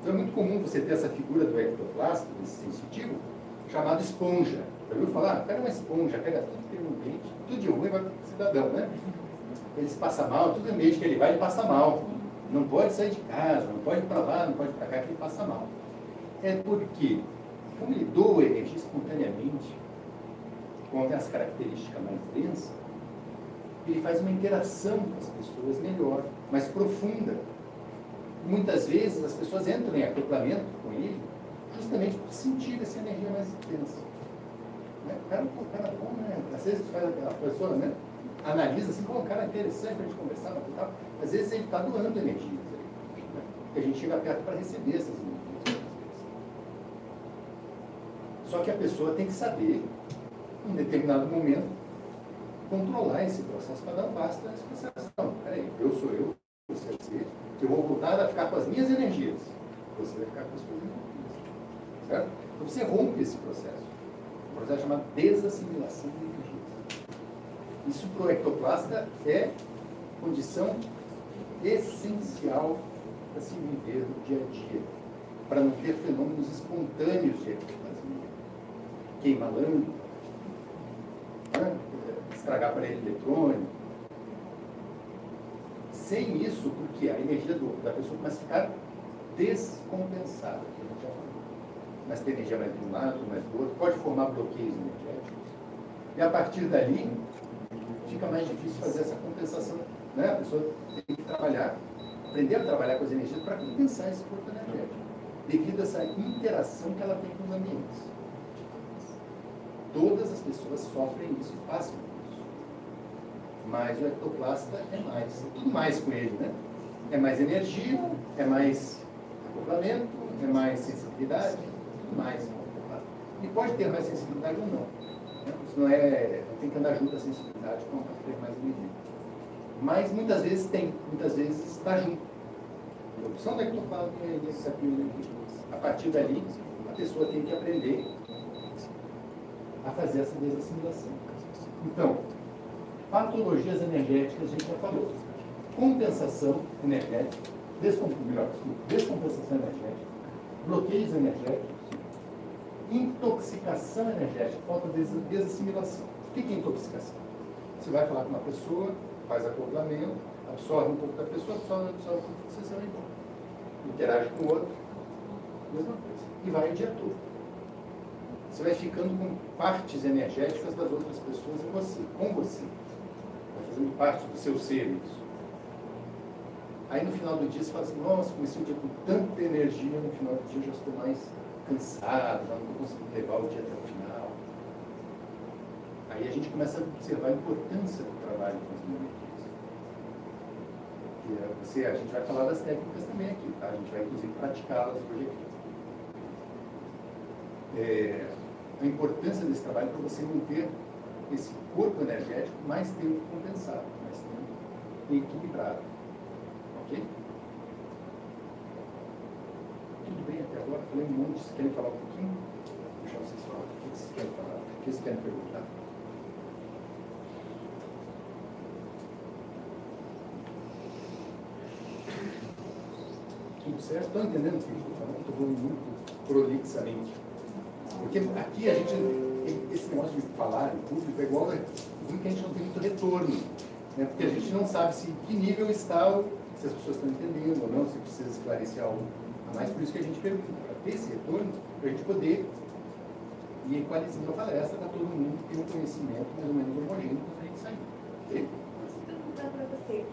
Então é muito comum você ter essa figura do ectoplasto, desse sensitivo, chamado esponja. Já ouviu falar? Pega uma esponja, pega tudo que tem no ambiente, tudo de ruim vai para o cidadão, né? Ele se passa mal, tudo ambiente que ele vai, ele passa mal. Não pode sair de casa, não pode ir para lá, não pode ir para cá, que ele passa mal. É porque, como ele doa energia espontaneamente, como tem as características mais densas, ele faz uma interação com as pessoas melhor, mais profunda. Muitas vezes as pessoas entram em acoplamento com ele justamente por sentir essa energia mais intensa. O cara bom, né? Às vezes a pessoa, né, analisa assim, pô, um cara interessante para a gente conversar, tal. Às vezes ele está doando energias, né? Porque a gente chega perto para receber essas energias. Só que a pessoa tem que saber, em determinado momento, controlar esse processo para dar um basta nesse processo. Não, peraí, eu sou eu, você é você, eu vou voltar a ficar com as minhas energias. Você vai ficar com as suas energias. Certo? Então você rompe esse processo. Um processo chamado desassimilação de energias. Isso para o ectoplasta é condição essencial para se viver no dia a dia, para não ter fenômenos espontâneos de ectoplasmia. Queima lâmpada, né? Estragar aparelho eletrônico. Sem isso, porque a energia da pessoa começa a ficar descompensada, que a gente já falou. Mas tem energia mais de um lado, mais do outro, pode formar bloqueios energéticos. E a partir dali, fica mais difícil fazer essa compensação. Né? A pessoa tem que trabalhar, aprender a trabalhar com as energias para compensar esse corpo energético, devido a essa interação que ela tem com os ambientes. Todas as pessoas sofrem isso e passam por isso. Mas o ectoplasta é mais, é tudo mais com ele, né? É mais energia, é mais acoplamento, é mais sensibilidade, tudo mais com o ectoplasta. E pode ter mais sensibilidade ou não. Né? Isso não tem que andar junto a sensibilidade com ter mais energia. Mas muitas vezes tem, muitas vezes está junto. A opção da ectoplasta é esse apelo. A partir dali, a pessoa tem que aprender a fazer essa desassimilação. Então, patologias energéticas a gente já falou. Compensação energética, descompensação energética, bloqueios energéticos, intoxicação energética, falta de desassimilação. O que é intoxicação? Você vai falar com uma pessoa, faz acoplamento, absorve um pouco da pessoa, absorve um pouco, você vai embora. Interage com o outro, mesma coisa. E vai o dia todo. Você vai ficando com partes energéticas das outras pessoas em você, com você. Vai fazendo parte do seu ser isso. Aí no final do dia você fala assim, nossa, comecei o dia com tanta energia, no final do dia eu já estou mais cansado, já não estou conseguindo levar o dia até o final. Aí a gente começa a observar a importância do trabalho com as energias. A gente vai falar das técnicas também aqui, tá? A gente vai inclusive praticá-las hoje aqui. A importância desse trabalho para você manter esse corpo energético mais tempo compensado, mais tempo equilibrado. Ok? Tudo bem até agora? Falei um monte. Vocês querem falar um pouquinho? Deixa vocês falar. O que vocês querem falar? O que vocês querem perguntar? Tudo certo? Estão entendendo o que eu estou falando? Estou falando muito prolixamente. Porque aqui a gente, esse negócio de falar em público é igual que a gente não tem muito retorno. Né? Porque a gente não sabe se que nível está, se as pessoas estão entendendo ou não, se precisa esclarecer algo a mais. Por isso que a gente pergunta, para ter esse retorno, para a gente poder ir equalizando a palestra para todo mundo ter um conhecimento mais ou menos homogêneo para a gente sair. Okay? Posso perguntar para você,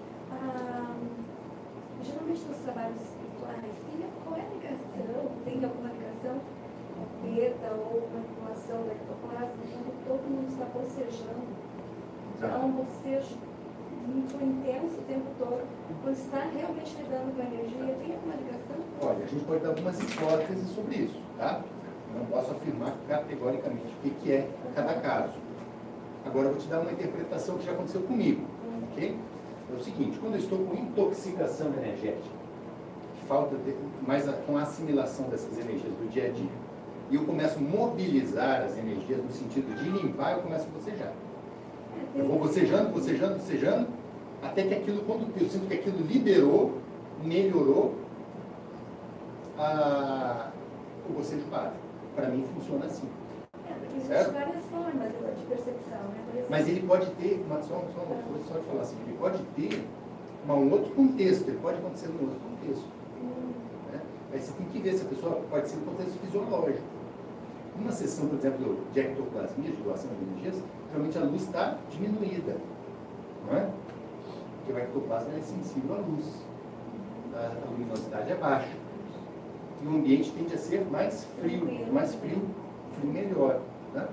geralmente nos trabalhos espirituais, qual é a ligação, tem alguma ligação, perda ou manipulação da ectoplasma quando todo mundo está bocejando? Então, um bocejo muito intenso o tempo todo, quando está realmente lidando com a energia, tem alguma ligação? Olha, a gente pode dar algumas hipóteses sobre isso, tá? Não posso afirmar categoricamente o que é cada caso. Agora eu vou te dar uma interpretação que já aconteceu comigo, ok? É o seguinte, quando eu estou com intoxicação energética, falta mais com a assimilação dessas energias do dia a dia, e eu começo a mobilizar as energias no sentido de limpar, eu começo a bocejar. Eu vou bocejando, até que aquilo, quando eu sinto que aquilo liberou, melhorou, o bocejo para. Para mim funciona assim. Existem várias formas de percepção, né? Por exemplo, mas ele pode ter, só de falar assim, ele pode ter um outro contexto, ele pode acontecer num outro contexto. Né? Aí você tem que ver se a pessoa pode ser um contexto fisiológico. Numa sessão, por exemplo, de ectoplasmia, de doação de energias, realmente a luz está diminuída. Não é? Porque o ectoplasma é sensível à luz. A luminosidade é baixa. E o ambiente tende a ser mais frio melhor. Né?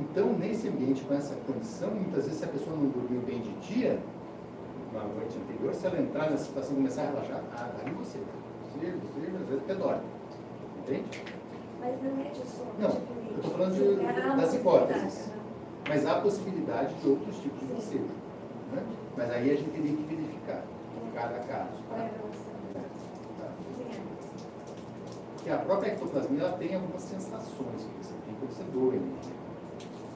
Então, nesse ambiente, com essa condição, muitas vezes, se a pessoa não dormiu bem de dia, na noite anterior, se ela entrar nessa situação e começar a relaxar, aí você às vezes até dorme. Entende? Mas não é de sono. Não, eu estou falando das hipóteses. Mas há a possibilidade de outros tipos de bocejo. Né? Mas aí a gente teria que verificar, em cada caso. Tá? Porque a própria ectoplasmia ela tem algumas sensações que você tem quando você doe.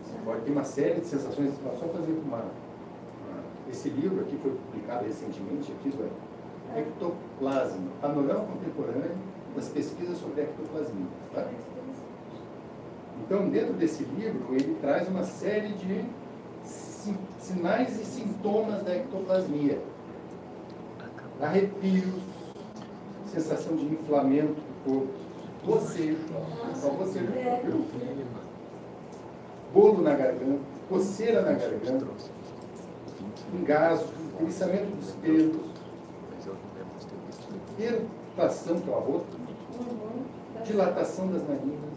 Você pode ter uma série de sensações. Só fazer esse livro aqui foi publicado recentemente, aqui do Ectoplasma, Panorama Contemporâneo das Pesquisas sobre Ectoplasmia. Tá? Então, dentro desse livro, ele traz uma série de sinais e sintomas da ectoplasmia. Arrepios, sensação de inflamento do corpo, bocejo, bolo na garganta, coceira na garganta, engasgo, eriçamento dos pelos, eruptação, que é o arroto, dilatação das narinas.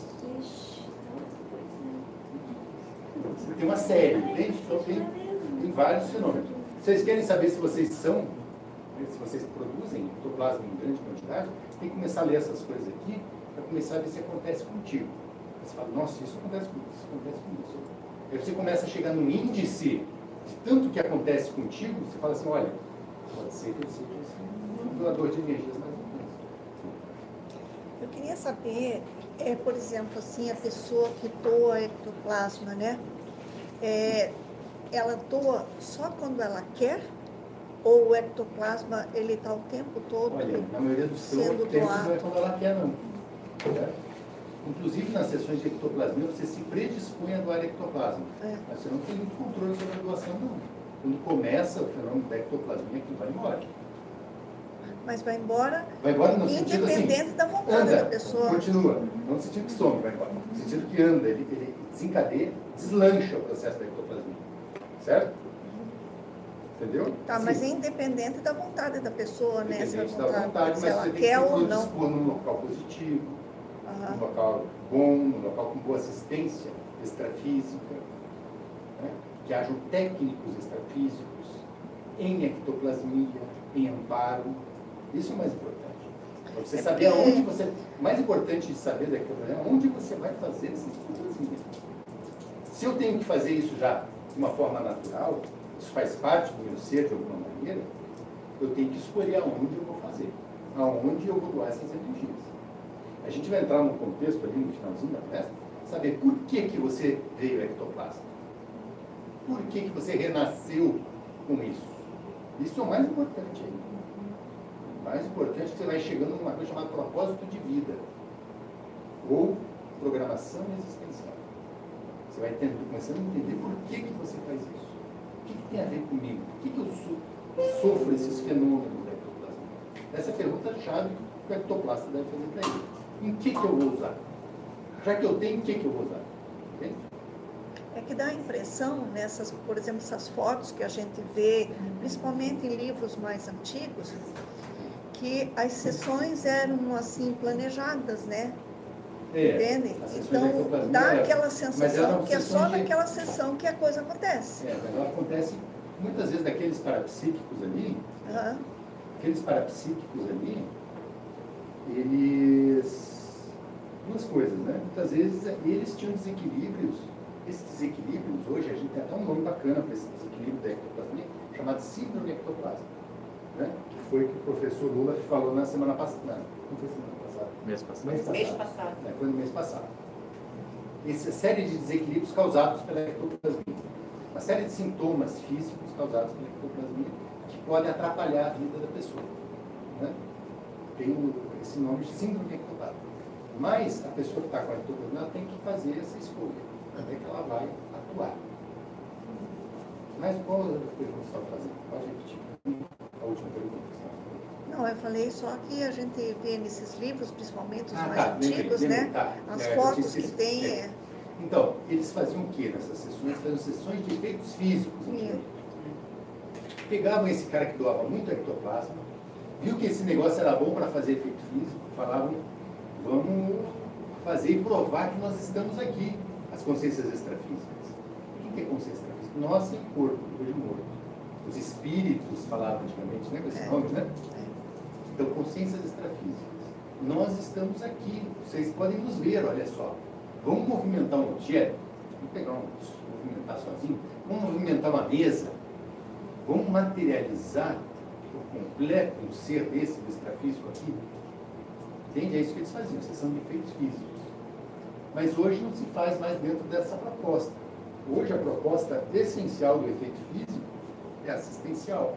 Tem uma série, tem vários fenômenos. Vocês querem saber se vocês produzem ectoplasma em grande quantidade? Tem que começar a ler essas coisas aqui para começar a ver se acontece contigo. Você fala, nossa, isso acontece comigo, isso acontece comigo. Aí você começa a chegar num índice de tanto que acontece contigo, você fala assim, olha, pode ser que eu seja um doador de energias mais intensas. Eu queria saber, por exemplo, assim, a pessoa que doa ectoplasma, né? Ela doa só quando ela quer? Ou o ectoplasma, ele está o tempo todo na maioria dos sendo tempos doado? não é quando ela quer, não. Inclusive, nas sessões de ectoplasmia, você se predispõe a doar ectoplasma. Mas você não tem muito controle sobre a doação, não. Quando começa o fenômeno da ectoplasmia, aquilo vai embora. Mas vai embora no sentido assim, independente da vontade da pessoa. Continua. Não no sentido que some, vai embora. No sentido que anda, ele desencadeia, deslancha o processo da ectoplasmia. Certo? Entendeu? Tá, sim. Mas é independente da vontade da pessoa, né? Independente da vontade, se mas ela você tem quer que se ou não. predispor num local positivo, num local bom, num local com boa assistência extrafísica, né? Que hajam técnicos extrafísicos em ectoplasmia, em amparo. Isso é o mais importante. Pra você saber aonde você... O mais importante de saber da ectoplasmia é onde você vai fazer essa ectoplasmia. Se eu tenho que fazer isso já de uma forma natural, isso faz parte do meu ser de alguma maneira, eu tenho que escolher aonde eu vou fazer, aonde eu vou doar essas energias. A gente vai entrar no contexto ali no finalzinho da palestra, saber por que você veio ectoplasma. Por que você renasceu com isso. Isso é o mais importante aí. O mais importante é que você vai chegando numa coisa chamada propósito de vida, ou programação existencial. Você vai começando a entender por que você faz isso. O que tem a ver comigo? Por que eu sofro esses fenômenos da ectoplasmia? Essa é a pergunta-chave que o ectoplasta deve fazer para ele. Em que eu vou usar? Já que eu tenho, em que eu vou usar? Entende? É que dá a impressão, nessas, por exemplo, essas fotos que a gente vê, principalmente em livros mais antigos, que as sessões eram assim planejadas, né? Entende? Então, dá aquela sensação que é só naquela sessão que a coisa acontece. Mas ela acontece muitas vezes daqueles parapsíquicos ali. Aqueles parapsíquicos ali, eles... Duas coisas, né? Muitas vezes eles tinham desequilíbrios. Esses desequilíbrios, hoje, a gente tem até um nome bacana para esse desequilíbrio da ectoplasmia, chamado síndrome ectoplasma. Né? Que foi o que o professor Lula falou na semana passada. Não foi semana passada? Mês passado. Mês passado. Foi no mês passado. Essa série de desequilíbrios causados pela ectoplasmia. Uma série de sintomas físicos causados pela ectoplasmia que podem atrapalhar a vida da pessoa. Né? Tem esse nome de síndrome ectoplasma. Mas a pessoa que está com a ectoplasmia ela tem que fazer essa escolha. Como é que ela vai atuar? Mas qual a pergunta que você estava fazendo? Pode repetir a última pergunta. Não, eu falei só que a gente vê nesses livros, principalmente os mais tá, antigos, lembrei, né? tá. As Eu fotos tinha que esquecido. tem. Então, eles faziam o que nessas sessões? Faziam sessões de efeitos físicos. Pegavam esse cara que doava muito ectoplasma, viu que esse negócio era bom para fazer efeito físico, falavam, vamos fazer e provar que nós estamos aqui, as consciências extrafísicas. O que é consciência extrafísica? Nós sem corpo, depois de morto. Os espíritos falavam antigamente, né, com esse nome, né? Então, consciências extrafísicas. Nós estamos aqui, vocês podem nos ver, olha só. Vamos movimentar um objeto, vamos pegar movimentar sozinho, vamos movimentar uma mesa, vamos materializar por completo um ser desse, do extrafísico aqui. Entende? É isso que eles faziam, sessão de efeitos físicos. Mas hoje não se faz mais dentro dessa proposta. Hoje a proposta essencial do efeito físico é assistencial.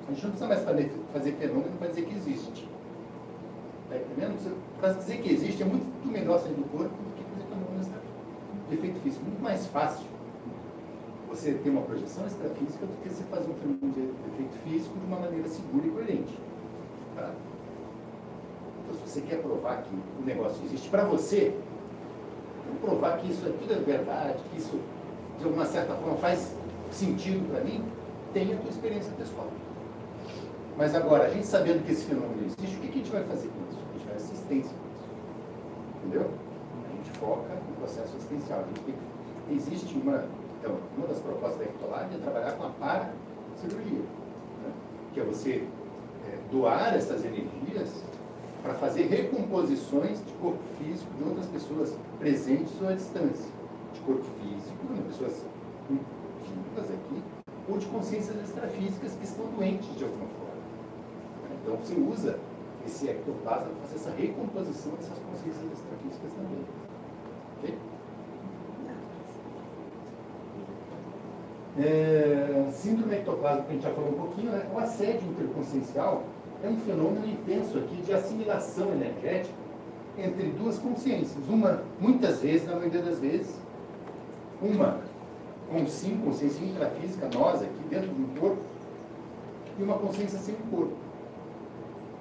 A gente não precisa mais fazer fenômeno para dizer que existe. Está entendendo? Para dizer que existe é muito melhor sair do corpo do que fazer fenômeno de efeito físico. Muito mais fácil você ter uma projeção extrafísica do que você fazer um fenômeno de efeito físico de uma maneira segura e coerente. Tá? Então, se você quer provar que o negócio existe para você, provar que isso tudo é verdade, que isso de alguma certa forma faz sentido para mim, tenha a tua experiência pessoal. Mas agora, a gente sabendo que esse fenômeno existe, o que a gente vai fazer com isso? A gente vai assistência com isso. Entendeu? A gente foca no processo assistencial. Existe uma das propostas da Ectolab é trabalhar com a paracirurgia, né? Que é você doar essas energias para fazer recomposições de corpo físico de outras pessoas presentes ou à distância. De corpo físico, de pessoas vivas aqui, ou de consciências extrafísicas que estão doentes de alguma forma. Então você usa esse ectoplasma para fazer essa recomposição dessas consciências extrafísicas também. Ok? Síndrome ectoplasma, que a gente já falou um pouquinho, né? O assédio interconsciencial é um fenômeno intenso aqui de assimilação energética entre duas consciências. Uma, muitas vezes, na maioria das vezes, uma consciência intrafísica, nós aqui dentro do corpo, e uma consciência sem o corpo.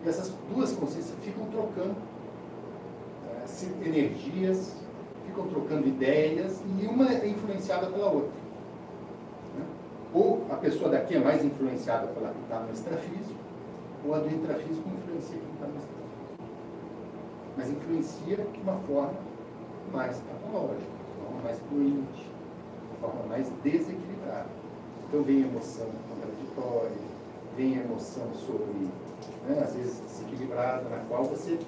E essas duas consciências ficam trocando energias, ficam trocando ideias, e uma é influenciada pela outra. Ou a pessoa daqui é mais influenciada pela que está no extrafísico, ou a do intrafísico influencia quem está no extrafísico. Mas influencia de uma forma mais patológica, de uma forma mais doente, de uma forma mais desequilibrada. Então vem emoção contraditória, vem emoção sobre, né, às vezes desequilibrada, na qual você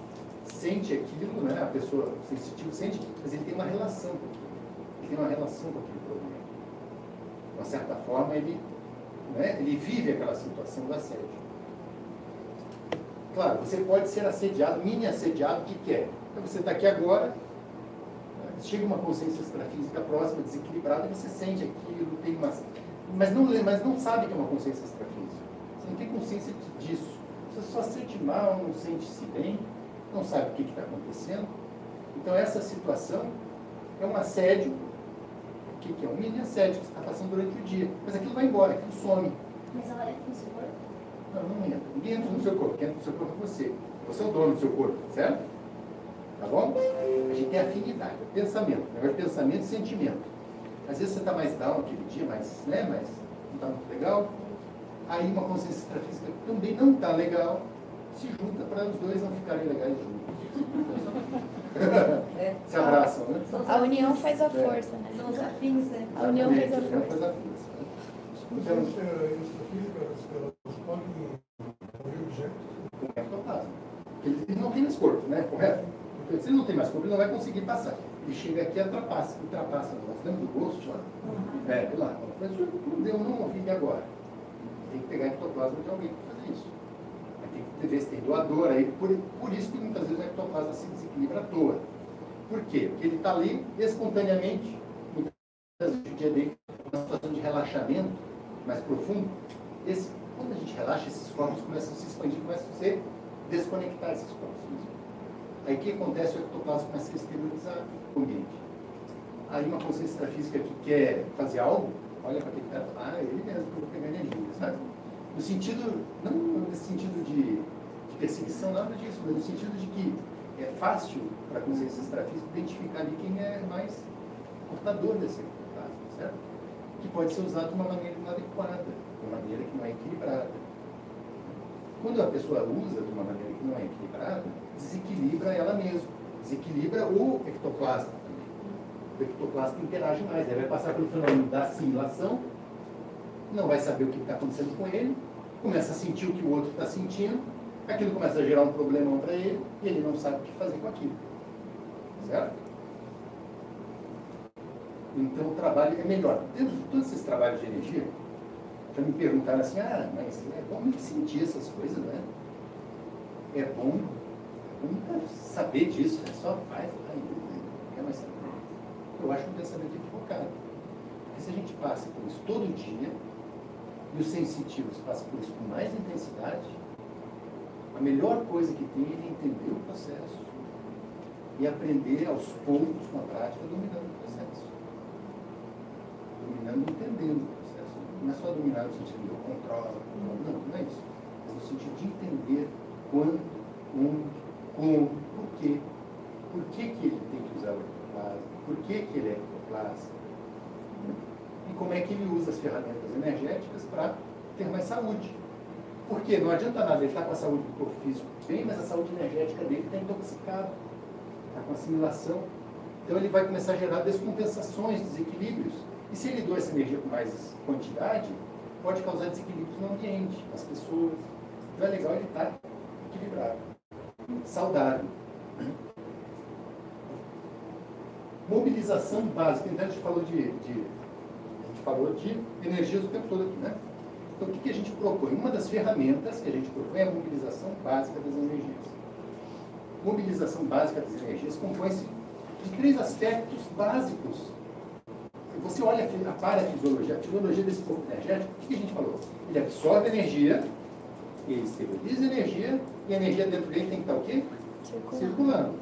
sente aquilo, né, a pessoa sensitiva sente, mas ele tem uma relação com aquilo. Ele tem uma relação com aquele problema. De uma certa forma, ele vive aquela situação do assédio. Claro, você pode ser assediado, mini assediado, o que quer. Então você está aqui agora, né, chega uma consciência extrafísica próxima, desequilibrada, e você sente aquilo, tem uma... mas não sabe que é uma consciência extrafísica. Você não tem consciência disso. Você só sente mal, não sente-se bem, não sabe o que está acontecendo. Então essa situação é um assédio. O que é? Um mini assédio que você está passando durante o dia. Mas aquilo vai embora, aquilo some. Mas ela entra no seu corpo? Não entra. Ninguém entra no seu corpo. Quem entra no seu corpo é você. Você é o dono do seu corpo, certo? Tá bom? A gente tem afinidade. Pensamento. Negócio de pensamento e sentimento. Às vezes você está mais down aquele dia, mas não está muito legal. Aí uma consciência extrafísica que também não está legal, se junta para os dois não ficarem legais juntos. Se abraçam, né? A união faz a força, né? São os afins, né? A união faz a A união força. faz a força. Então, extrafísicas, elas podem mover objetos. Com ectoplasma. Ele não tem mais corpo, né? Correto? Então, se ele não tem mais corpo, ele não vai conseguir passar. Ele chega aqui e ultrapassa nós. Lembra do gosto lá? Lá. Mas não deu, não ouvi agora. Tem que pegar ectoplasma de alguém para fazer isso. Tem que ver se tem doador aí. Por isso que muitas vezes o ectoplasma se desequilibra à toa. Por quê? Porque ele está ali espontaneamente, muitas vezes o dia dele, uma situação de relaxamento mais profundo, quando a gente relaxa, esses corpos começam a se expandir, começam a se desconectar esses corpos físicos. Aí o que acontece? O ectoplasma começa a se exteriorizar o ambiente. Aí uma consciência extrafísica que quer fazer algo, olha para aquele cara e fala, ele mesmo, que eu vou pegar energia, sabe? No sentido, não nesse sentido de perseguição, nada disso, mas no sentido de que é fácil para a consciência extrafísica identificar ali quem é mais portador desse ectoplasma, certo? Que pode ser usado de uma maneira inadequada, de uma maneira que não é equilibrada. Quando a pessoa usa de uma maneira que não é equilibrada, desequilibra ela mesma, desequilibra o ectoplasma também. O ectoplasma interage mais, ele vai passar pelo fenômeno da assimilação, não vai saber o que está acontecendo com ele, começa a sentir o que o outro está sentindo, aquilo começa a gerar um problemão para ele, e ele não sabe o que fazer com aquilo. Certo? Então o trabalho é melhor. Dentro de todos esses trabalhos de energia, já me perguntaram assim, mas é bom me sentir essas coisas, né? É bom saber disso, só faz, não quer mais saber. Eu acho um pensamento equivocado. Porque se a gente passa por isso todo dia, e os sensitivos passam por isso com mais intensidade, a melhor coisa que tem é entender o processo e aprender aos poucos, com a prática, dominando o processo. Dominando, entendendo o processo. Não é só dominar no sentido de eu controlo, não é isso. É no sentido de entender quando, onde, como, por quê. Por que ele tem que usar o ectoplasma? Por que ele é ectoplasma? E como é que ele usa as ferramentas energéticas para ter mais saúde. Porque não adianta nada, ele está com a saúde do corpo físico bem, mas a saúde energética dele está intoxicada, está com assimilação. Então ele vai começar a gerar descompensações, desequilíbrios. E se ele doa essa energia com mais quantidade, pode causar desequilíbrios no ambiente, nas pessoas. Então é legal ele estar equilibrado, saudável. Mobilização básica. Então a gente falou de energias o tempo todo aqui, né? Então o que a gente propõe? Uma das ferramentas que a gente propõe é a mobilização básica das energias. Mobilização básica das energias compõe-se de 3 aspectos básicos. Você olha a parafisiologia, a fisiologia desse corpo energético, o que a gente falou? Ele absorve energia, ele esteriliza energia, e a energia dentro dele tem que estar o quê? Circulando.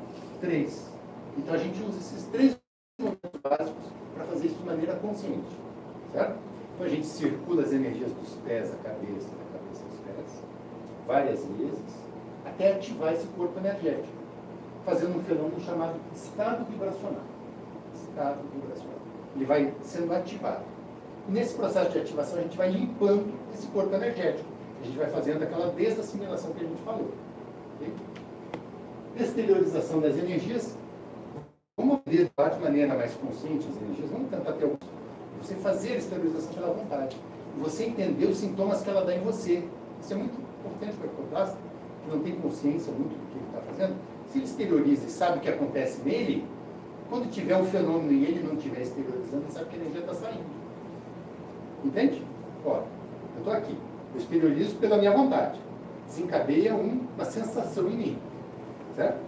3. Então a gente usa esses 3 movimentos básicos para fazer isso de maneira consciente. Certo? Então a gente circula as energias dos pés à cabeça, da cabeça aos pés, várias vezes, até ativar esse corpo energético, fazendo um fenômeno chamado estado vibracional. Estado vibracional. Ele vai sendo ativado. E nesse processo de ativação a gente vai limpando esse corpo energético. A gente vai fazendo aquela desassimilação que a gente falou. Okay? Exteriorização das energias. Vamos atuar de maneira mais consciente as energias. Vamos tentar ter você fazer a exteriorização pela vontade. E você entender os sintomas que ela dá em você. Isso é muito importante para o ectoplasma, que não tem consciência muito do que ele está fazendo. Se ele exterioriza e sabe o que acontece nele, quando tiver um fenômeno e ele não estiver exteriorizando, ele sabe que a energia está saindo. Entende? Ó, eu estou aqui. Eu exteriorizo pela minha vontade. Desencadeia uma sensação em mim. Certo?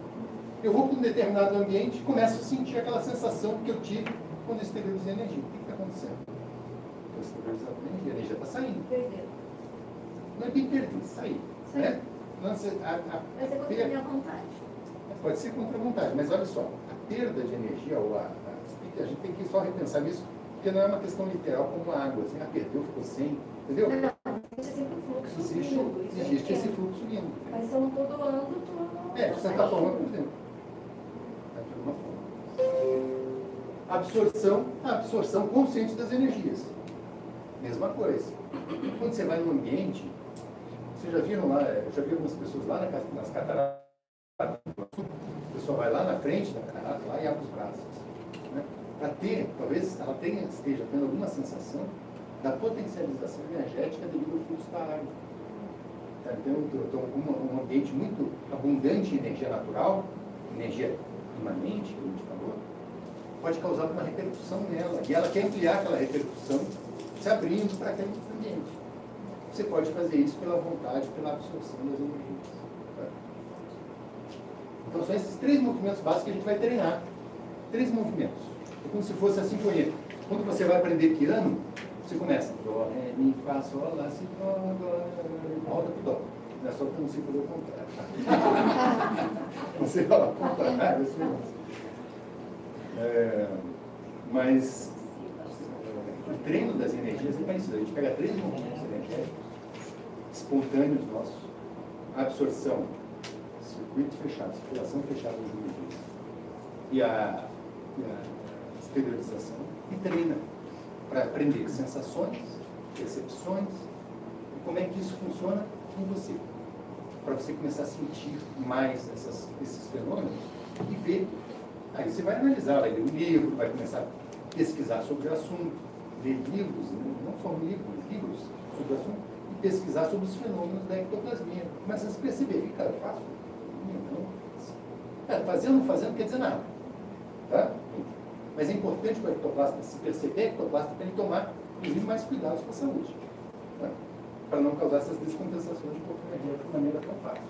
Eu vou para um determinado ambiente e começo a sentir aquela sensação que eu tive quando eu exteriorizei a energia. O que está acontecendo? Estou exteriorizando a energia está saindo. Perdeu. Não é bem perder, sair. Né? Mas é contra a minha vontade. Pode ser contra a vontade, mas olha só, a perda de energia, ou a gente tem que só repensar nisso, porque não é uma questão literal como a água, assim, perdeu, ficou sem, entendeu? Não, existe sempre um fluxo lindo. Existe esse fluxo lindo. Mas se eu não estou doando, tu não... De certa forma, por exemplo. De alguma forma. A absorção consciente das energias. Mesma coisa. Quando você vai no ambiente, vocês já viram lá, eu já vi algumas pessoas lá nas cataratas, a pessoa vai lá na frente da catarata lá e abre os braços. Né? Para ter, talvez ela esteja tendo alguma sensação da potencialização energética devido ao fluxo da água. Tá? Então, um ambiente muito abundante em energia natural, energia imanente, que a gente falou, pode causar uma repercussão nela. E ela quer ampliar aquela repercussão, se abrindo para aquele ambiente. Você pode fazer isso pela vontade, pela absorção das energias. Tá? Então são esses 3 movimentos básicos que a gente vai treinar. 3 movimentos. É como se fosse a sinfonia. Quando você vai aprender piano, Você começa, dó, ré, mi, fá, sol, lá, si, dó, volta pro dó. Não é só como se fazer o contrário. Você fala o contrário, mas o treino das energias é parecido. A gente pega 3 movimentos energéticos espontâneos nossos, absorção, circuito fechado, circulação fechada das energias, e a exteriorização, e treina para aprender sensações, percepções, e como é que isso funciona em você, para você começar a sentir mais esses fenômenos e ver. Aí você vai analisar, vai ler um livro, vai começar a pesquisar sobre o assunto, ler livros, não só livros sobre o assunto, e pesquisar sobre os fenômenos da ectoplasmia. Começa a se perceber, que cara, eu faço. Fazendo ou não fazendo não quer dizer nada. Tá? Mas é importante para o ectoplasta se perceber ectoplasta para ele tomar, inclusive, mais cuidados com a saúde. Tá? Para não causar essas descompensações de corpo energético de maneira tão fácil.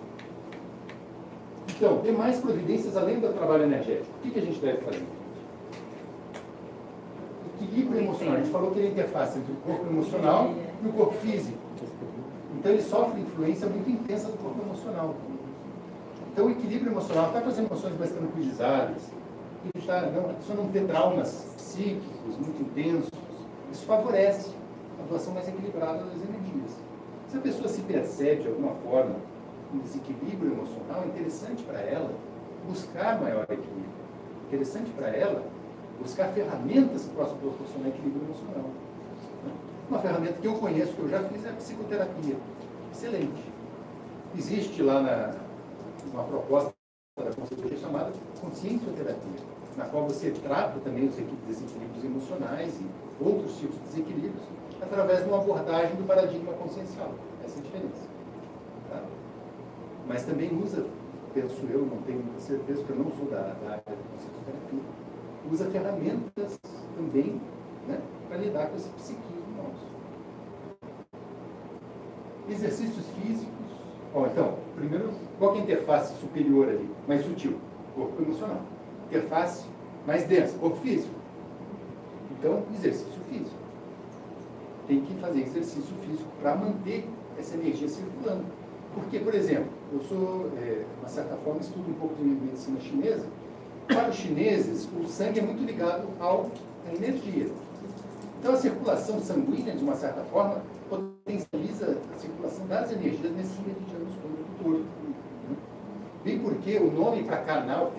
Então, tem mais providências além do trabalho energético. O que a gente deve fazer? Equilíbrio emocional. A gente falou que ele é a interface entre o corpo emocional e o corpo físico. Então, ele sofre influência muito intensa do corpo emocional. Então, o equilíbrio emocional está com as emoções mais tranquilizadas, só não ter traumas psíquicos muito intensos, isso favorece a doação mais equilibrada das energias. Se a pessoa se percebe de alguma forma um desequilíbrio emocional, é interessante para ela buscar maior equilíbrio. É interessante para ela buscar ferramentas que possam proporcionar equilíbrio emocional. Uma ferramenta que eu conheço, que eu já fiz, é a psicoterapia. Excelente. Existe lá uma proposta da consultoria chamada consciencioterapia, na qual você trata também os desequilíbrios emocionais e outros tipos de desequilíbrios através de uma abordagem do paradigma consciencial. Essa é a diferença. Tá? Mas também usa, penso eu, não tenho muita certeza, porque eu não sou da área da consciencioterapia, usa ferramentas também, né, para lidar com esse psiquismo nosso. Exercícios físicos. Então, primeiro, qual que é a interface superior ali, mais sutil? Corpo emocional. Interface mais densa, corpo físico. Então, exercício físico. Tem que fazer exercício físico para manter essa energia circulando. Porque, por exemplo, eu sou, de uma certa forma, estudo um pouco de medicina chinesa. Para os chineses, o sangue é muito ligado à energia. Então, a circulação sanguínea, de uma certa forma, potencializa a circulação das energias nesses meridianos todos do corpo. Bem porque o nome para canal,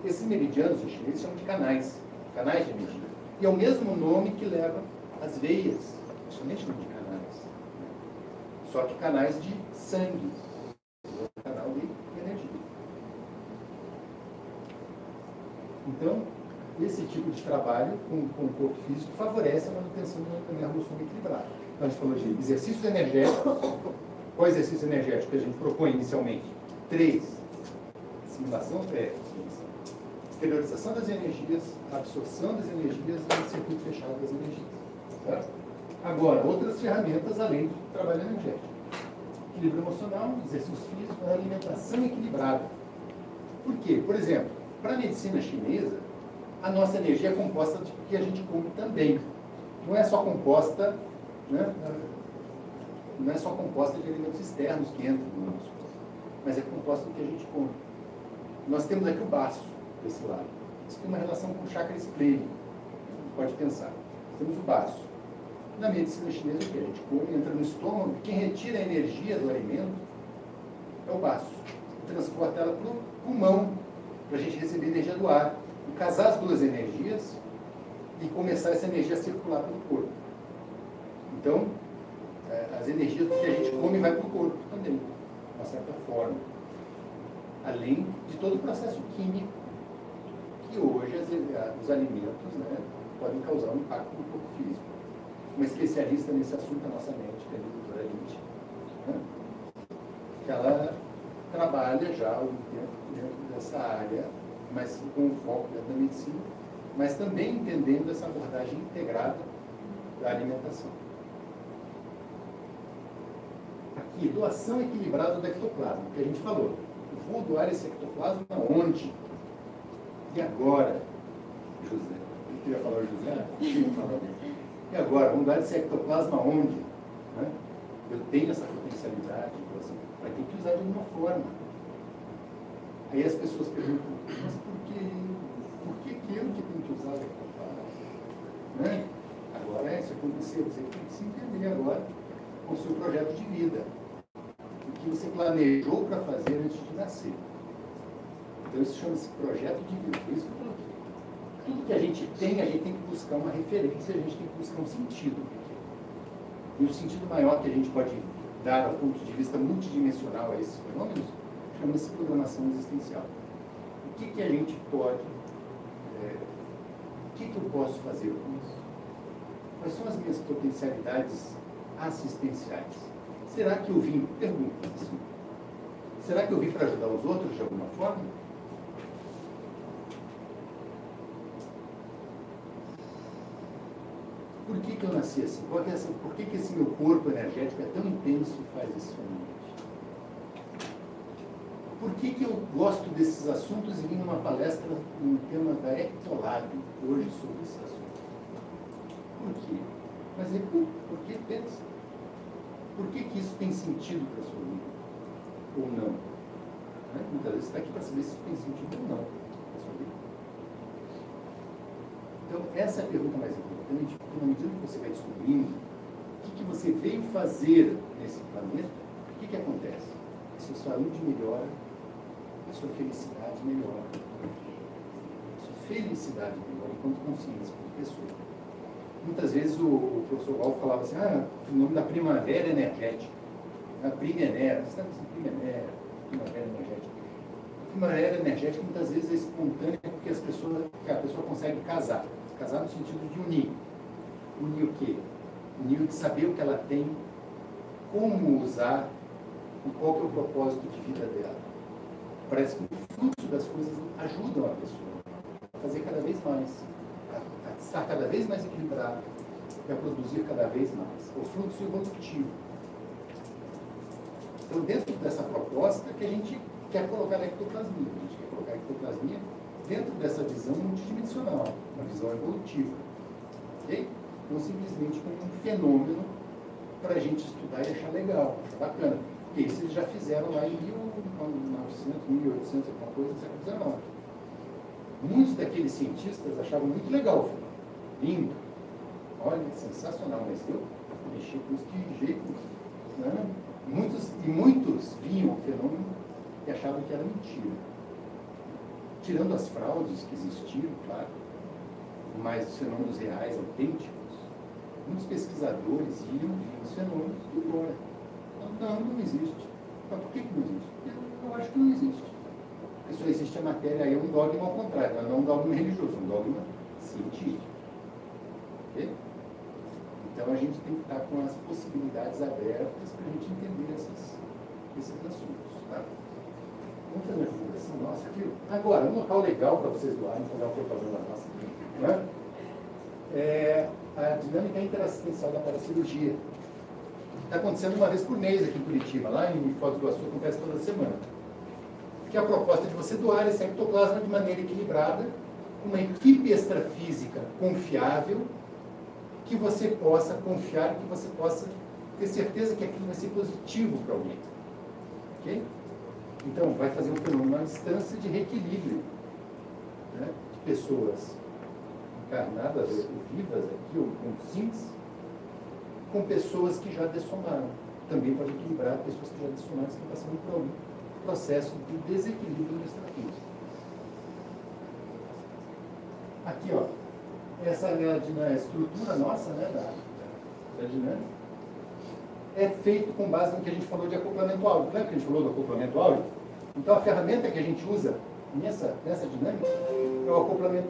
esses meridianos em chinês chamam de canais de energia. E é o mesmo nome que leva as veias, justamente de canais. Só que canais de sangue, canal de energia. Então, esse tipo de trabalho com o corpo físico favorece a manutenção da nervoção equilibrada. Então, a gente falou de exercícios energéticos. Qual exercício energético que a gente propõe inicialmente? 3. Assimilação, exteriorização das energias, absorção das energias e circuito fechado das energias. Certo? Agora, outras ferramentas além do trabalho energético. Equilíbrio emocional, exercício físico, alimentação equilibrada. Por quê? Por exemplo, para a medicina chinesa, a nossa energia é composta do que a gente come também. Não é só composta, né? Não é só composta de alimentos externos que entram no nosso corpo, mas é composta do que a gente come. Nós temos aqui o baço desse lado. Isso tem uma relação com o chakra esplênico. A gente pode pensar. Temos o baço. Na medicina chinesa, o que a gente come entra no estômago. Quem retira a energia do alimento é o baço. Transporta ela para o pulmão, para a gente receber energia do ar. E casar as duas energias e começar essa energia a circular pelo corpo. Então, as energias do que a gente come vai para o corpo também, de uma certa forma. Além de todo o processo químico que hoje os alimentos, né, podem causar um impacto no corpo físico. Uma especialista nesse assunto, a nossa médica, a doutora Lynch, né, que ela trabalha já há algum tempo dentro dessa área, mas com um foco dentro da medicina, mas também entendendo essa abordagem integrada da alimentação. Aqui, doação equilibrada do ectoplasma, que a gente falou. Eu vou doar esse ectoplasma onde? E agora, José? Eu queria falar o José? E agora, vamos dar esse ectoplasma onde? Né? Eu tenho essa potencialidade, então, assim, vai ter que usar de alguma forma. Aí as pessoas perguntam, mas por que eu que tenho que usar o ectoplasma? Né? Agora, isso aconteceu, você tem que se entender agora com o seu projeto de vida. O que você planejou para fazer antes de nascer. Então, isso chama-se projeto de vida. Por isso que eu coloquei. Tudo que a gente tem que buscar uma referência, a gente tem que buscar um sentido. E o sentido maior que a gente pode dar ao ponto de vista multidimensional a esses fenômenos chama-se programação existencial. O que a gente pode, o que eu posso fazer com isso? Quais são as minhas potencialidades assistenciais? Será que eu vim, pergunta assim, será que eu vim para ajudar os outros de alguma forma? Por que eu nasci assim? Por que esse meu corpo energético é tão intenso e faz esses fenômenos? Por que eu gosto desses assuntos e vim numa palestra no tema da Ectolab hoje sobre esses assuntos? Por quê? Mas por que pensa? Por que isso tem sentido para a sua vida? Ou não? Né? Muitas vezes você está aqui para saber se isso tem sentido ou não para a sua vida. Então, essa é a pergunta mais importante, porque na medida que você vai descobrindo o que você veio fazer nesse planeta, o que acontece? A sua saúde melhora, a sua felicidade melhora. A sua felicidade melhora enquanto consciência, como pessoa. Muitas vezes o professor Val falava assim, o nome da primavera energética. A primenera, você está dizendo primavera energética. A primavera energética muitas vezes é espontânea porque a pessoa consegue casar. Casar no sentido de unir. Unir o quê? Unir de saber o que ela tem, como usar e qual que é o propósito de vida dela. Parece que o fluxo das coisas ajudam a pessoa a fazer cada vez mais, a estar cada vez mais equilibrado e a produzir cada vez mais. O fluxo evolutivo. Então, dentro dessa proposta que a gente quer colocar a ectoplasmia, a gente quer colocar a ectoplasmia dentro dessa visão multidimensional, uma visão evolutiva. Ok? Não simplesmente como um fenômeno para a gente estudar e achar legal, achar bacana. Porque isso eles já fizeram lá em 1900, 1800, alguma coisa, no século XIX. Muitos daqueles cientistas achavam muito legal o fenômeno. Lindo. Olha, sensacional, mas eu mexi com isso de jeito nenhum. Né? Muitos viam o fenômeno e achavam que era mentira. Tirando as fraudes que existiram, claro, mas os fenômenos reais, autênticos, muitos pesquisadores iam ver os fenômenos e embora. Não existe. Mas por que não existe? Eu acho que não existe. Porque só existe a matéria, aí é um dogma ao contrário, mas não um dogma religioso, um dogma científico. Ok? Então a gente tem que estar com as possibilidades abertas para a gente entender esses assuntos. Tá? Vamos fazer uma divulgação nossa aqui. Agora, um local legal para vocês doarem, fazer uma propaganda nossa aqui, né? É a dinâmica interassistencial da paracirurgia. Está acontecendo uma vez por mês aqui em Curitiba, lá em Foz do Iguaçu, acontece toda semana. Que é a proposta de você doar esse ectoplasma de maneira equilibrada, com uma equipe extrafísica confiável, que você possa confiar, que você possa ter certeza que aquilo vai ser positivo para alguém. Ok? Então, vai fazer um fenômeno à distância de reequilíbrio, né, de pessoas encarnadas ou vivas aqui, ou conscientes, com pessoas que já dessomaram. Também pode equilibrar pessoas que já dessomaram, que estão passando por algum processo de desequilíbrio no extrafísico. Aqui, ó, essa é a estrutura nossa, né, da dinâmica. É feito com base no que a gente falou de acoplamento áurico. Lembra que a gente falou do acoplamento áurico? Então, a ferramenta que a gente usa nessa dinâmica é o acoplamento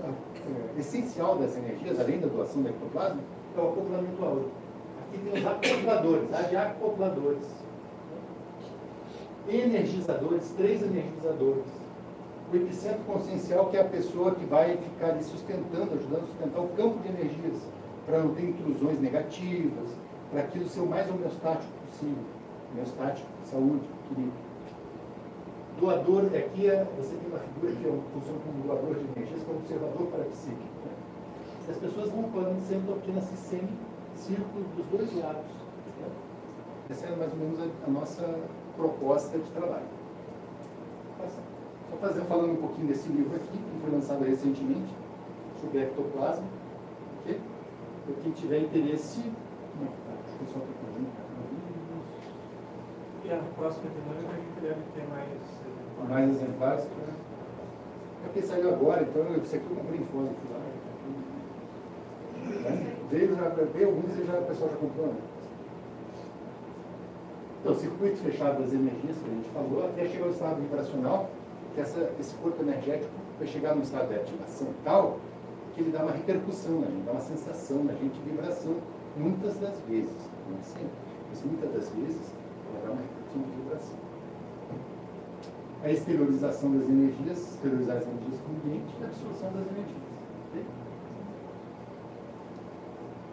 essencial das energias, além da doação do ectoplasma, é o acoplamento áurico. Aqui tem os acopladores, adiacopladores. Energizadores, 3 energizadores. O epicentro consciencial, que é a pessoa que vai ficar ali sustentando, ajudando a sustentar o campo de energias, para não ter intrusões negativas, para aquilo ser o mais homeostático possível. Homeostático, saúde, equilíbrio. Doador, aqui você tem uma figura que funciona como doador de energias, como observador parapsíquico. Né? As pessoas vão quando sempre obtendo esse círculo dos dois lados. Essa é mais ou menos a nossa proposta de trabalho. Só falando um pouquinho desse livro aqui, que foi lançado recentemente, sobre ectoplasma. Okay? Para quem tiver interesse, o pessoal está fazendo. E a próxima semana a gente deve ter mais exemplares. Porque saiu agora, então isso aqui eu comprei em Foz, fui lá. Veio alguns e o pessoal já comprou, né? Então, o circuito fechado das energias que a gente falou, até chegar ao estado vibracional, que esse corpo energético vai chegar num estado de ativação tal que ele dá uma repercussão na gente, dá uma sensação na gente, vibração, muitas das vezes, não é sempre, mas muitas das vezes ela dá uma repercussão de vibração. A exteriorização das energias, exteriorizar as energias para o ambiente e a absorção das energias. Okay?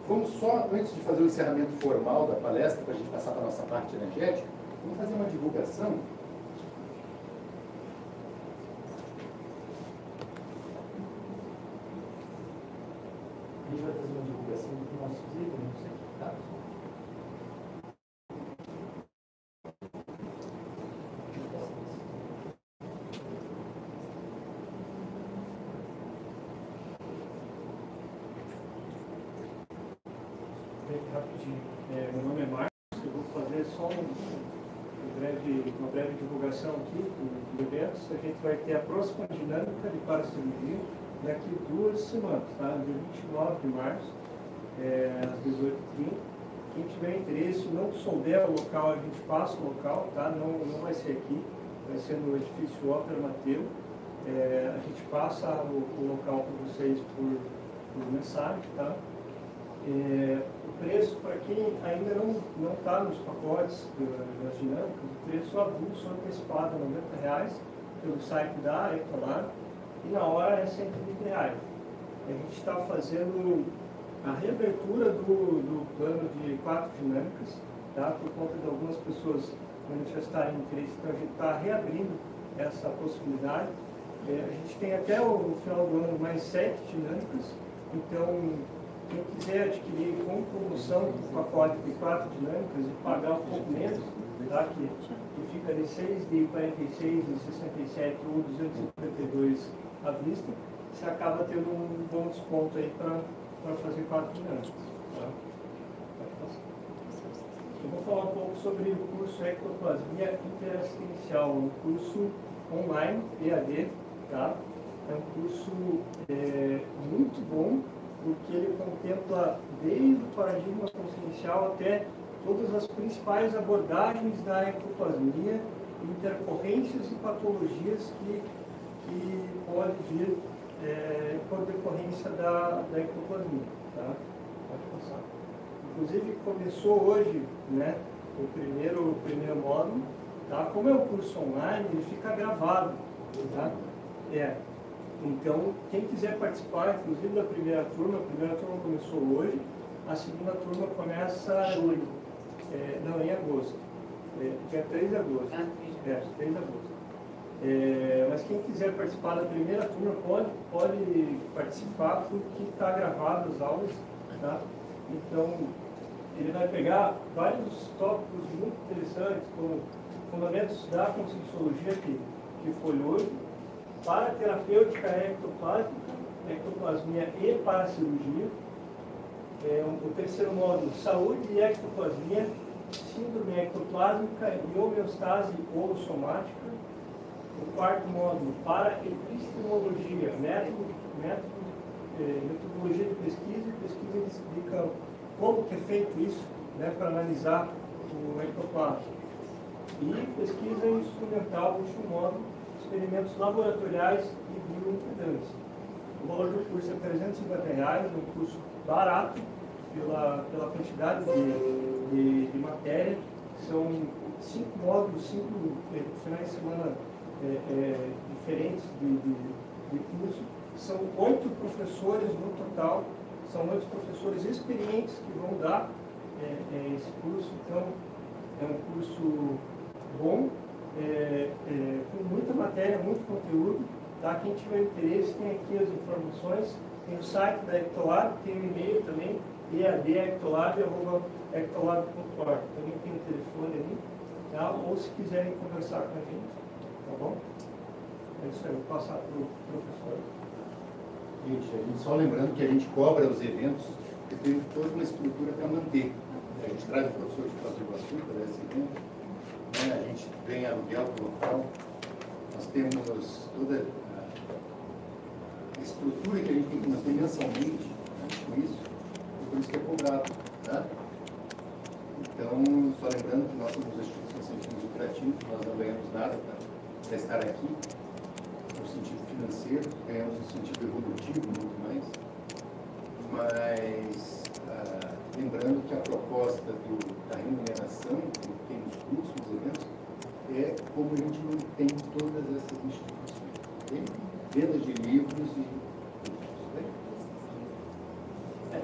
Vamos só, antes de fazer o encerramento formal da palestra, para a gente passar para a nossa parte energética, vamos fazer uma divulgação. A gente vai fazer uma divulgação do nosso livro, não sei, tá? Rapidinho. Meu nome é Marcos, eu vou fazer só uma breve divulgação aqui do evento. A gente vai ter a próxima dinâmica de paracirurgia daqui 2 semanas, tá? Dia 29 de março, às 18h30. Quem tiver interesse, não souber o local, a gente passa o local, tá? Não vai ser aqui, vai ser no edifício Ópera Mateu. A gente passa o local para vocês por mensagem, tá? O preço, para quem ainda não está nos pacotes das dinâmicas, o preço avulso antecipado é R$90 pelo site da Ectolar e na hora é R$120. A gente está fazendo a reabertura do plano de 4 dinâmicas, tá? Por conta de algumas pessoas manifestarem interesse, então a gente está reabrindo essa possibilidade. A gente tem até o final do ano mais 7 dinâmicas, então quem quiser adquirir com promoção o pacote de 4 dinâmicas e pagar um pouco menos, tá? que fica de 6 de 46, de 67 ou 252 à vista, você acaba tendo um bom desconto aí para fazer 4 dinâmicas. Tá? Eu vou falar um pouco sobre o curso Ectoplasmia Interassistencial, um curso online, EAD, tá? É um curso muito bom, porque ele contempla desde o paradigma consciencial até todas as principais abordagens da ectoplasmia, intercorrências e patologias que podem vir por decorrência da ectoplasmia. Tá? Pode passar. Inclusive, começou hoje, né, o primeiro módulo. Tá? Como é um curso online, ele fica gravado. Tá? Então, quem quiser participar, inclusive da primeira turma, a primeira turma começou hoje, a segunda turma começa em agosto, dia 3 de agosto. 3 de agosto. Mas quem quiser participar da primeira turma pode participar, porque está gravado as aulas. Tá? Então, ele vai pegar vários tópicos muito interessantes, como fundamentos da conscienciologia que foi hoje, paraterapêutica ectoplásmica, ectoplasmia e paracirurgia. O terceiro módulo, saúde e ectoplasmia, síndrome ectoplásmica e homeostase holossomática. O quarto módulo, paraepistemologia, metodologia de pesquisa e pesquisa de campo. Como que é feito isso, né, para analisar o ectoplasma. E pesquisa instrumental, o último módulo, experimentos laboratoriais e bioimpedância. O valor do curso é R$350, é um curso barato pela quantidade de matéria. São 5 módulos, 5 finais de semana diferentes de curso. São 8 professores no total, são 8 professores experientes que vão dar esse curso. Então, é um curso bom, com muita matéria, muito conteúdo. Tá? Quem tiver interesse, tem aqui as informações, tem o site da Ectolar, tem o e-mail também, ead@ectolab.org. Também tem o telefone ali, tá? Ou se quiserem conversar com a gente, tá bom? É isso aí, vou passar para o professor. Gente, a gente só lembrando que a gente cobra os eventos e tem toda uma estrutura para manter. A gente traz o professor de Foz do Iguaçu para esse evento, né? A gente tem aluguel do local, nós temos toda a estrutura que a gente tem que manter mensalmente, né, com isso, e por isso que é cobrado. Tá? Então, só lembrando que nós somos uma instituição sem fins lucrativos, nós não ganhamos nada para estar aqui, no sentido financeiro, ganhamos no sentido evolutivo, muito mais. Mas, lembrando que a proposta da remuneração que tem nos cursos, nos eventos, é como a gente mantém todas essas instituições. Okay? Venda de livros e cursos. Né?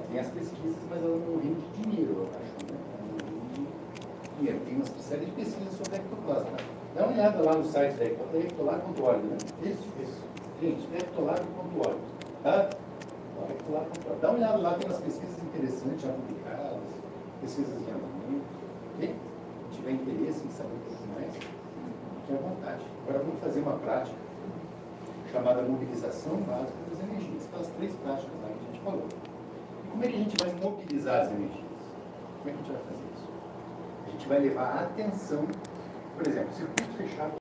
Tem as pesquisas, mas ela não rende dinheiro, eu acho. Né? Ela não rende dinheiro. Tem uma série de pesquisas sobre ectoplasma. Dá uma olhada lá no site da ectolab.org, né? Isso. Gente, ectolab.org. Tá? Dá uma olhada lá, tem umas pesquisas interessantes já publicadas, pesquisas de andamento. Ok? Se tiver interesse em saber um pouco mais, fique à vontade. Agora vamos fazer uma prática chamada mobilização básica das energias, aquelas 3 práticas lá que a gente falou. E como é que a gente vai mobilizar as energias? Como é que a gente vai fazer isso? A gente vai levar a atenção, por exemplo, circuito fechado.